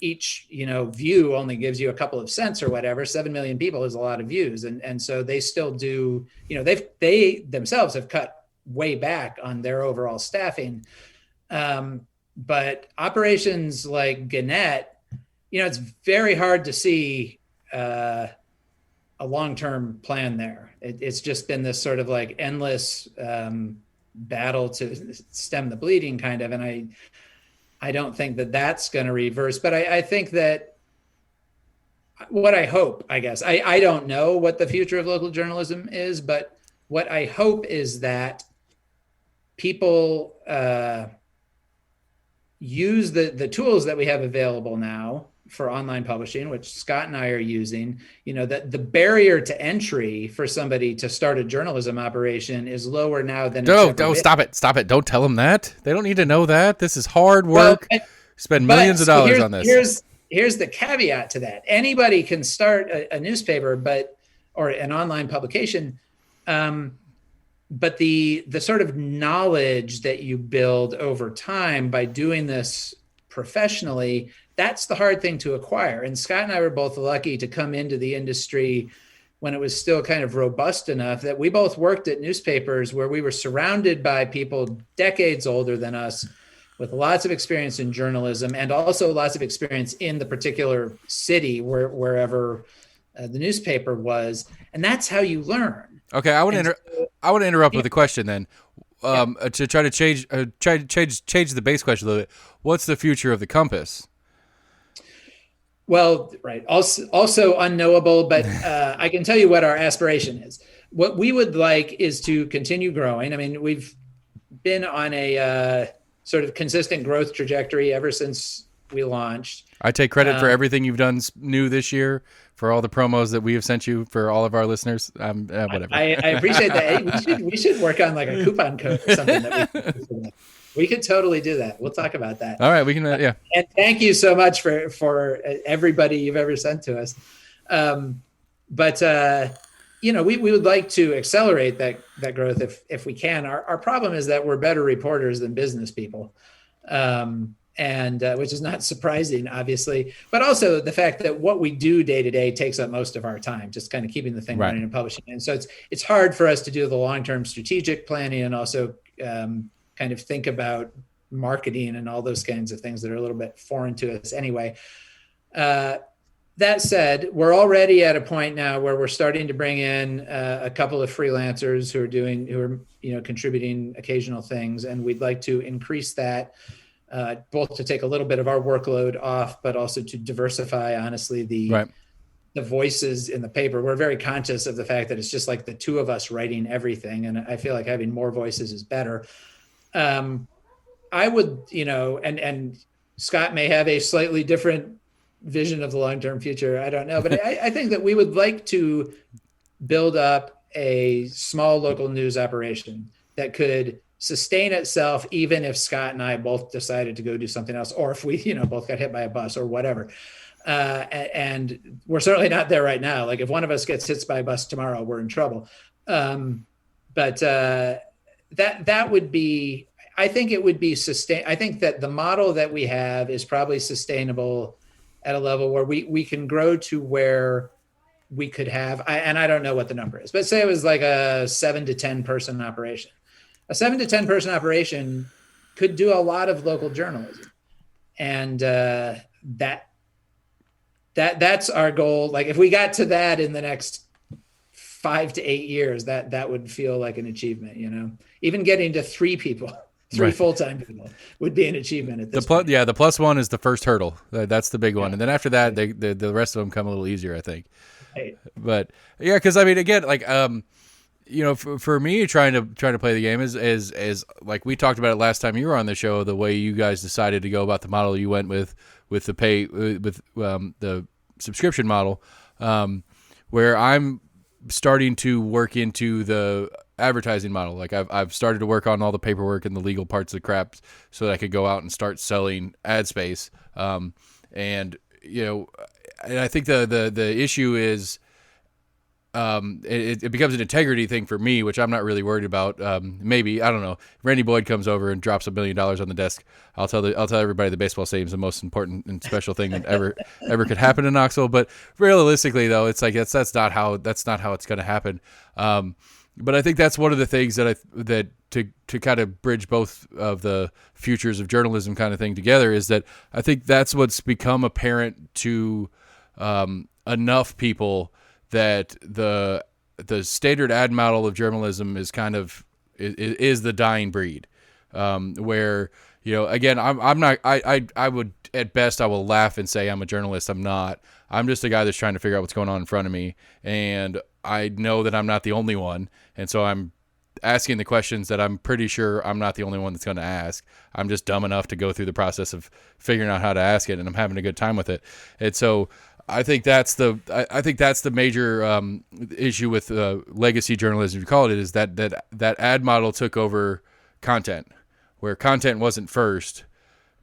each view only gives you a couple of cents or whatever, 7 million people is a lot of views. And so they still do, they themselves have cut way back on their overall staffing. But operations like Gannett, it's very hard to see a long-term plan there. It's just been this sort of like endless battle to stem the bleeding kind of. And I don't think that that's going to reverse, but I think that what I hope, I guess, I don't know what the future of local journalism is, but what I hope is that people use the tools that we have available now for online publishing, which Scott and I are using. That the barrier to entry for somebody to start a journalism operation is lower now than No, stop it. Don't tell them that. They don't need to know that. This is hard work. Spend millions of dollars on this. Here's the caveat to that. Anybody can start a newspaper, or an online publication. But the sort of knowledge that you build over time by doing this professionally, that's the hard thing to acquire. And Scott and I were both lucky to come into the industry when it was still kind of robust enough that we both worked at newspapers where we were surrounded by people decades older than us with lots of experience in journalism and also lots of experience in the particular city wherever the newspaper was. And that's how you learn. Okay, I want to interrupt with a question then, to try to change the base question a little bit. What's the future of the Compass? Well, right. Also unknowable, but I can tell you what our aspiration is. What we would like is to continue growing. I mean, we've been on a sort of consistent growth trajectory ever since we launched. I take credit for everything you've done new this year, for all the promos that we have sent you for all of our listeners. Whatever. I appreciate that. Hey, we should work on like a coupon code or something that we could totally do that. We'll talk about that. All right, we can. Yeah. And thank you so much for everybody you've ever sent to us. But we would like to accelerate that growth if we can. Our problem is that we're better reporters than business people. And which is not surprising, obviously, but also the fact that what we do day to day takes up most of our time, just kind of keeping the thing running and publishing. And so it's hard for us to do the long-term strategic planning and also kind of think about marketing and all those kinds of things that are a little bit foreign to us anyway. That said, we're already at a point now where we're starting to bring in a couple of freelancers who are contributing occasional things, and we'd like to increase that. Both to take a little bit of our workload off, but also to diversify, honestly, the voices in the paper. We're very conscious of the fact that it's just like the two of us writing everything. And I feel like having more voices is better. I would, and Scott may have a slightly different vision of the long-term future. I don't know, but I think that we would like to build up a small local news operation that could sustain itself, even if Scott and I both decided to go do something else, or if we, both got hit by a bus or whatever. And we're certainly not there right now. Like if one of us gets hit by a bus tomorrow, we're in trouble. But that would be, I think it would be I think that the model that we have is probably sustainable at a level where we can grow to where we could have, and I don't know what the number is, but say it was like a 7 to 10 person operation. A 7 to 10 person operation could do a lot of local journalism. And that's our goal. Like if we got to that in the next 5 to 8 years, that would feel like an achievement, even getting to 3 people. Three full-time people would be an achievement at this point. Yeah, the plus one is the first hurdle. That's the big one. And then after that, the rest of them come a little easier, I think. Right. But yeah, because I mean, again, like, for me, trying to play the game is like we talked about it last time you were on the show, the way you guys decided to go about the model you went with the pay, with the subscription model, where I'm starting to work into the advertising model. Like I've started to work on all the paperwork and the legal parts of the crap so that I could go out and start selling ad space. And I think the issue is, it becomes an integrity thing for me, which I'm not really worried about. Maybe, I don't know, Randy Boyd comes over and drops $1 million on the desk. I'll tell everybody the baseball stadium is the most important and special thing that ever could happen in Knoxville. But realistically, though, it's like that's not how it's going to happen. But I think that's one of the things that to kind of bridge both of the futures of journalism kind of thing together is that I think that's what's become apparent to enough people, that the standard ad model of journalism is kind of is the dying breed, where again I'm not I would at best I will laugh and say I'm a journalist. I'm not. I'm just a guy that's trying to figure out what's going on in front of me, and I know that I'm not the only one, and so I'm asking the questions that I'm pretty sure I'm not the only one that's going to ask. I'm just dumb enough to go through the process of figuring out how to ask it, and I'm having a good time with it. And so I think that's the major issue with legacy journalism, if you call it, is that ad model took over content, where content wasn't first.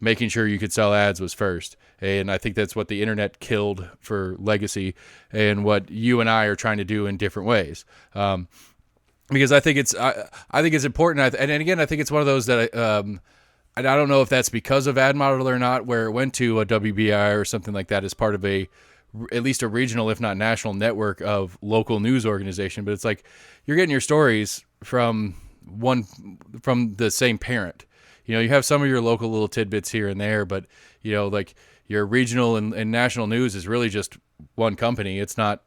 Making sure you could sell ads was first. And I think that's what the internet killed for legacy, and what you and I are trying to do in different ways. Because I think it's important. And again, I think it's one of those that I don't know if that's because of ad model or not, where it went to a WBI or something like that as part of at least a regional, if not national network of local news organization. But it's like you're getting your stories from the same parent. You have some of your local little tidbits here and there, but like your regional and national news is really just one company. It's not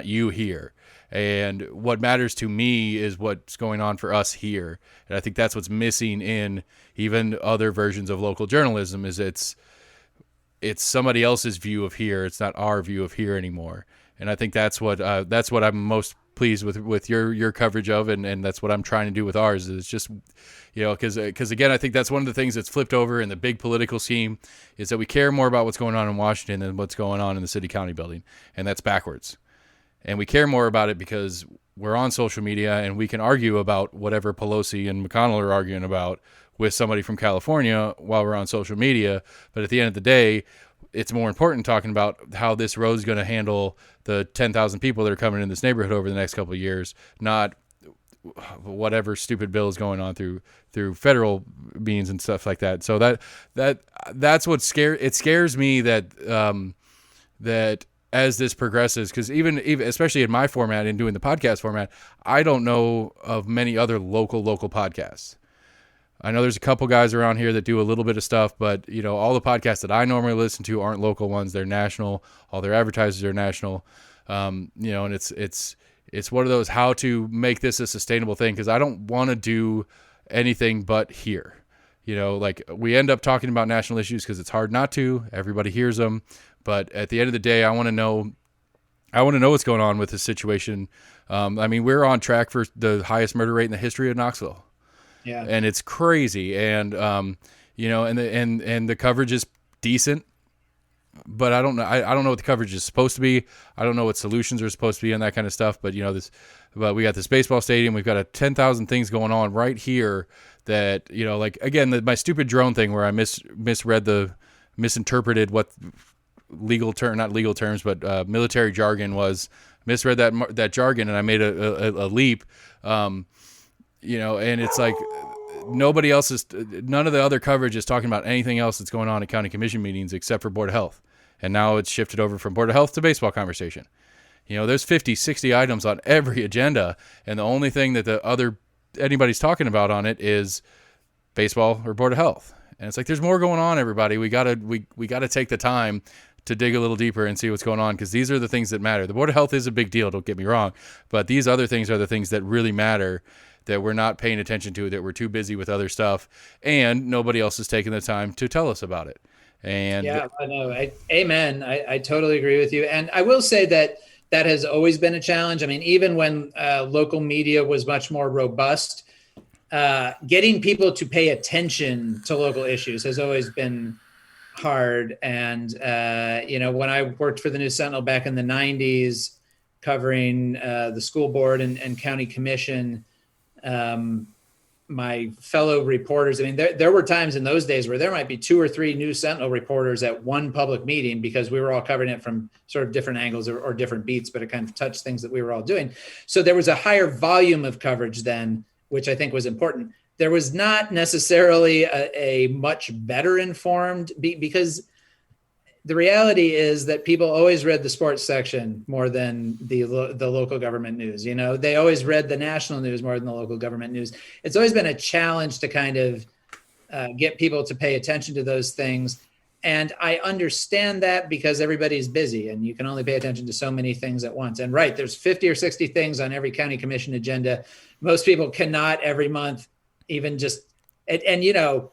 you here. And what matters to me is what's going on for us here. And I think that's what's missing in even other versions of local journalism, is it's somebody else's view of here. It's not our view of here anymore. And I think that's what I'm most pleased with your coverage of, and that's what I'm trying to do with ours. Is just, because again, I think that's one of the things that's flipped over in the big political scheme, is that we care more about what's going on in Washington than what's going on in the city county building, and that's backwards. And we care more about it because we're on social media and we can argue about whatever Pelosi and McConnell are arguing about with somebody from California while we're on social media. But at the end of the day, it's more important talking about how this road is going to handle the 10,000 people that are coming in this neighborhood over the next couple of years, not whatever stupid bill is going on through federal means and stuff like that. So that's what scares me, that as this progresses, because even especially in my format and doing the podcast format, I don't know of many other local podcasts. I know there's a couple guys around here that do a little bit of stuff, but all the podcasts that I normally listen to aren't local ones. They're national. All their advertisers are national. And it's one of those, how to make this a sustainable thing, because I don't want to do anything but here. Like we end up talking about national issues because it's hard not to. Everybody hears them. But at the end of the day, I want to know what's going on with this situation. We're on track for the highest murder rate in the history of Knoxville. Yeah. And it's crazy. And, and the coverage is decent. but I don't know. I don't know what the coverage is supposed to be. I don't know what solutions are supposed to be and that kind of stuff. But but we got this baseball stadium. We've got 10,000 things going on right here that, like, again, my stupid drone thing where I misinterpreted what not legal terms, but military jargon was, misread that jargon, and I made a leap, and it's like none of the other coverage is talking about anything else that's going on at county commission meetings except for Board of Health. And now it's shifted over from Board of Health to baseball conversation. There's 50, 60 items on every agenda, and the only thing that anybody's talking about on it is baseball or Board of Health. And it's like, there's more going on, everybody. We gotta take the time to dig a little deeper and see what's going on, because these are the things that matter. The Board of Health is a big deal, don't get me wrong, but these other things are the things that really matter, that we're not paying attention to, that we're too busy with other stuff, and nobody else is taking the time to tell us about it. And yeah, I know. Amen. I totally agree with you. And I will say that has always been a challenge. I mean, even when local media was much more robust, getting people to pay attention to local issues has always been hard. And, when I worked for the News Sentinel back in the 90s, covering the school board and county commission, my fellow reporters, I mean, there were times in those days where there might be 2 or 3 News Sentinel reporters at one public meeting, because we were all covering it from sort of different angles or different beats, but it kind of touched things that we were all doing. So there was a higher volume of coverage then, which I think was important. There was not necessarily a much better informed, because the reality is that people always read the sports section more than the local government news. They always read the national news more than the local government news. It's always been a challenge to kind of get people to pay attention to those things. And I understand that, because everybody's busy and you can only pay attention to so many things at once. And right, there's 50 or 60 things on every county commission agenda. Most people cannot every month even just, and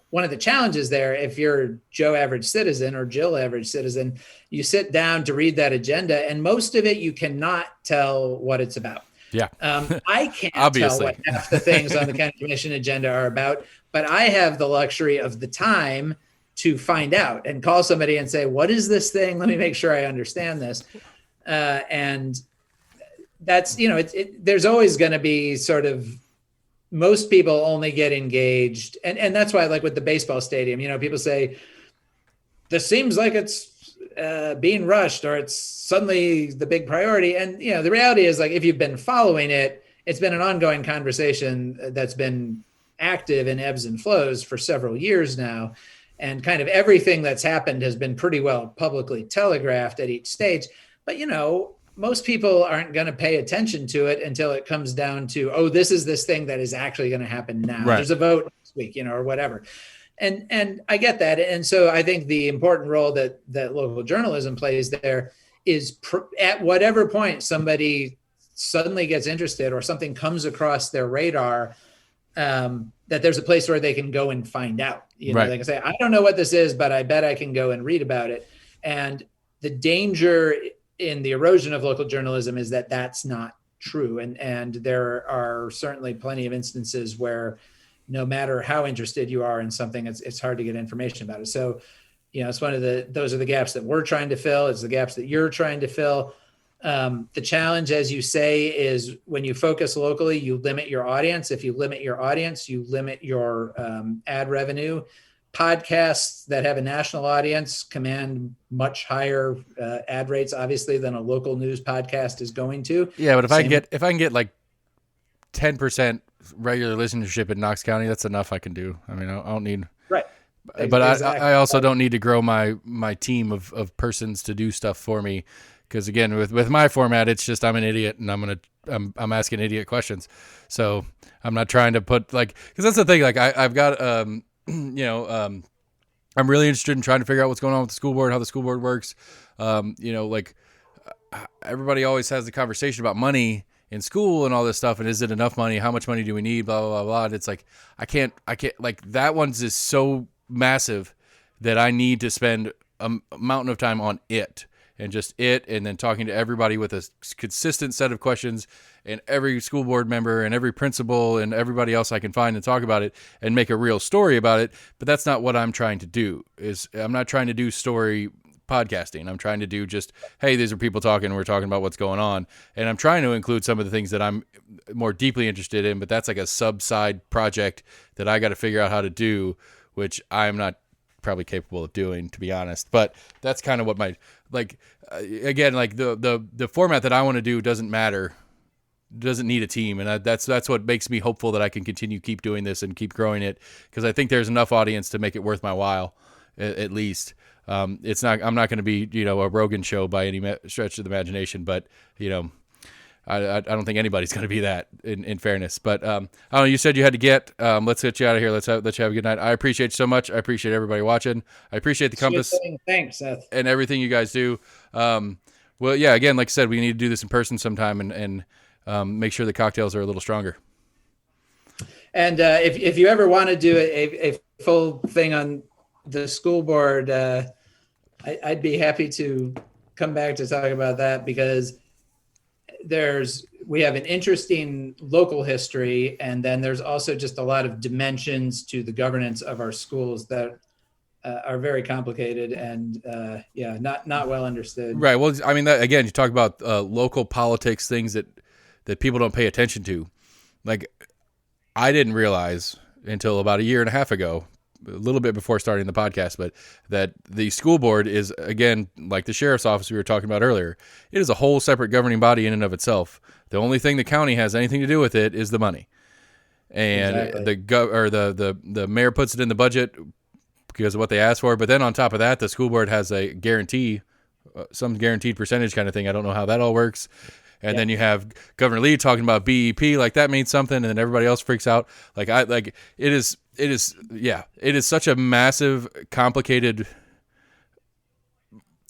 one of the challenges there, if you're Joe Average Citizen or Jill Average Citizen, you sit down to read that agenda, and most of it you cannot tell what it's about. Yeah. I can't Obviously. tell what half the things on the county commission agenda are about, but I have the luxury of the time to find out and call somebody and say, what is this thing? Let me make sure I understand this. And that's, there's always going to be sort of, most people only get engaged. And that's why, like with the baseball stadium, people say, this seems like it's being rushed, or it's suddenly the big priority. And, the reality is, like, if you've been following it, it's been an ongoing conversation that's been active in ebbs and flows for several years now. And kind of everything that's happened has been pretty well publicly telegraphed at each stage. But, most people aren't going to pay attention to it until it comes down to, oh, this is this thing that is actually going to happen now. Right. There's a vote next week, or whatever. And I get that. And so I think the important role that local journalism plays there is at whatever point somebody suddenly gets interested or something comes across their radar, that there's a place where they can go and find out. Right. They can say, I don't know what this is, but I bet I can go and read about it. And the danger in the erosion of local journalism is that that's not true. And there are certainly plenty of instances where no matter how interested you are in something, it's hard to get information about it. So, it's those are the gaps that we're trying to fill. It's the gaps that you're trying to fill. The challenge, as you say, is when you focus locally, you limit your audience. If you limit your audience, you limit your ad revenue. Podcasts that have a national audience command much higher ad rates, obviously, than a local news podcast is going to. Yeah, but if I can get like 10% regular listenership in Knox County, that's enough I can do. I mean, I don't need. Right. But exactly. I also don't need to grow my team of persons to do stuff for me, because again, with my format, it's just I'm an idiot and I'm asking idiot questions. So I'm not trying to put because that's the thing. Like I've got I'm really interested in trying to figure out what's going on with the school board, how the school board works. Everybody always has the conversation about money in school and all this stuff. And is it enough money? How much money do we need? Blah, blah, blah, blah. And it's like, I can't like that one's is so massive that I need to spend a mountain of time on it. And then talking to everybody with a consistent set of questions, and every school board member and every principal and everybody else I can find and talk about it and make a real story about it. But that's not what I'm trying to do. I'm not trying to do story podcasting. I'm trying to do just, hey, these are people talking, we're talking about what's going on. And I'm trying to include some of the things that I'm more deeply interested in, but that's like a side project that I got to figure out how to do, which I'm not probably capable of doing, to be honest. But that's kind of what my, like, again, like the format that I want to do doesn't matter. Doesn't need a team, and that's what makes me hopeful that I can keep doing this and keep growing it, because I think there's enough audience to make it worth my while, at least. I'm not going to be a Rogan show by any stretch of the imagination, but I don't think anybody's going to be that in fairness. But I don't know, you said you had to get. Let's get you out of here. Let you have a good night. I appreciate you so much. I appreciate everybody watching. I appreciate the Compass. Thanks, Seth, and everything you guys do. Well, yeah. Again, like I said, we need to do this in person sometime and make sure the cocktails are a little stronger. And if you ever want to do a full thing on the school board, I'd be happy to come back to talk about that, because we have an interesting local history, and then there's also just a lot of dimensions to the governance of our schools that are very complicated and not well understood. Right. Well, I mean, that, again, you talk about local politics, things that people don't pay attention to. Like, I didn't realize until about a year and a half ago, a little bit before starting the podcast, but that the school board is, again, like the sheriff's office we were talking about earlier, it is a whole separate governing body in and of itself. The only thing the county has anything to do with it is the money. And exactly. The mayor puts it in the budget because of what they asked for. But then on top of that, the school board has a guarantee, some guaranteed percentage kind of thing. I don't know how that all works. And then you have Governor Lee talking about BEP, like that means something, and then everybody else freaks out. It is such a massive, complicated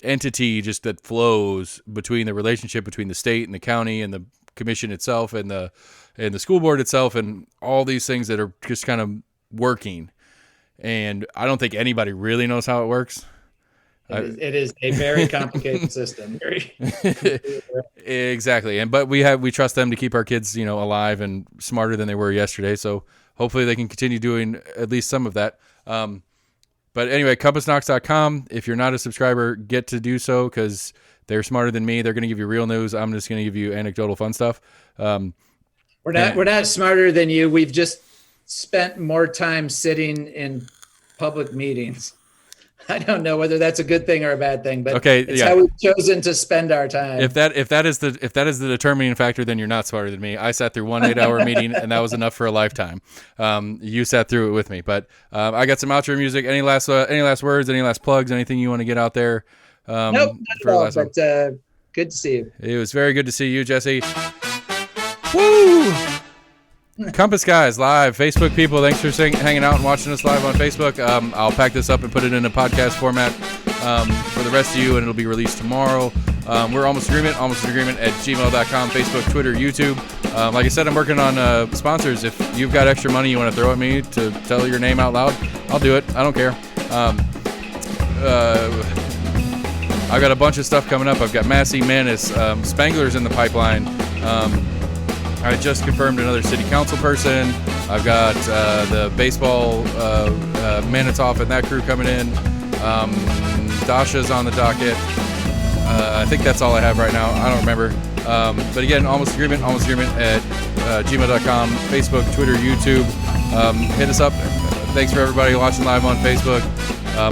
entity just that flows between the relationship between the state and the county and the commission itself and the school board itself and all these things that are just kind of working. And I don't think anybody really knows how it works. It is a very complicated system. Exactly. But we trust them to keep our kids, alive and smarter than they were yesterday. So hopefully they can continue doing at least some of that. But anyway, CompassKnox.com. If you're not a subscriber, get to do so, because they're smarter than me. They're going to give you real news. I'm just going to give you anecdotal fun stuff. We're not smarter than you. We've just spent more time sitting in public meetings. I don't know whether that's a good thing or a bad thing, but it's how we've chosen to spend our time. If that is the determining factor, then you're not smarter than me. I sat through one 8-hour meeting, and that was enough for a lifetime. You sat through it with me, but I got some outro music. Any last words? Any last plugs? Anything you want to get out there? Nope, not at all. But good to see you. It was very good to see you, Jesse. Woo! Compass Guys live. Facebook people, thanks for hanging out and watching us live on Facebook. I'll pack this up and put it in a podcast format for the rest of you, and it'll be released tomorrow. We're Almost Agreement at gmail.com, Facebook, Twitter, YouTube. Like I said, I'm working on sponsors. If you've got extra money you want to throw at me to tell your name out loud, I'll do it. I don't care. I've got a bunch of stuff coming up. I've got Massey, Manis, Spangler's in the pipeline. I just confirmed another city council person. I've got the baseball Manitoff and that crew coming in. Dasha's on the docket. I think that's all I have right now. I don't remember. But again, Almost Agreement at gmail.com, Facebook, Twitter, YouTube. Hit us up. Thanks for everybody watching live on Facebook.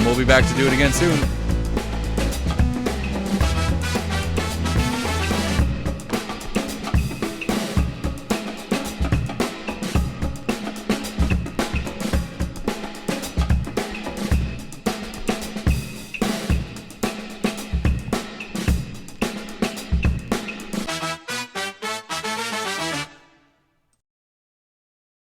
We'll be back to do it again soon.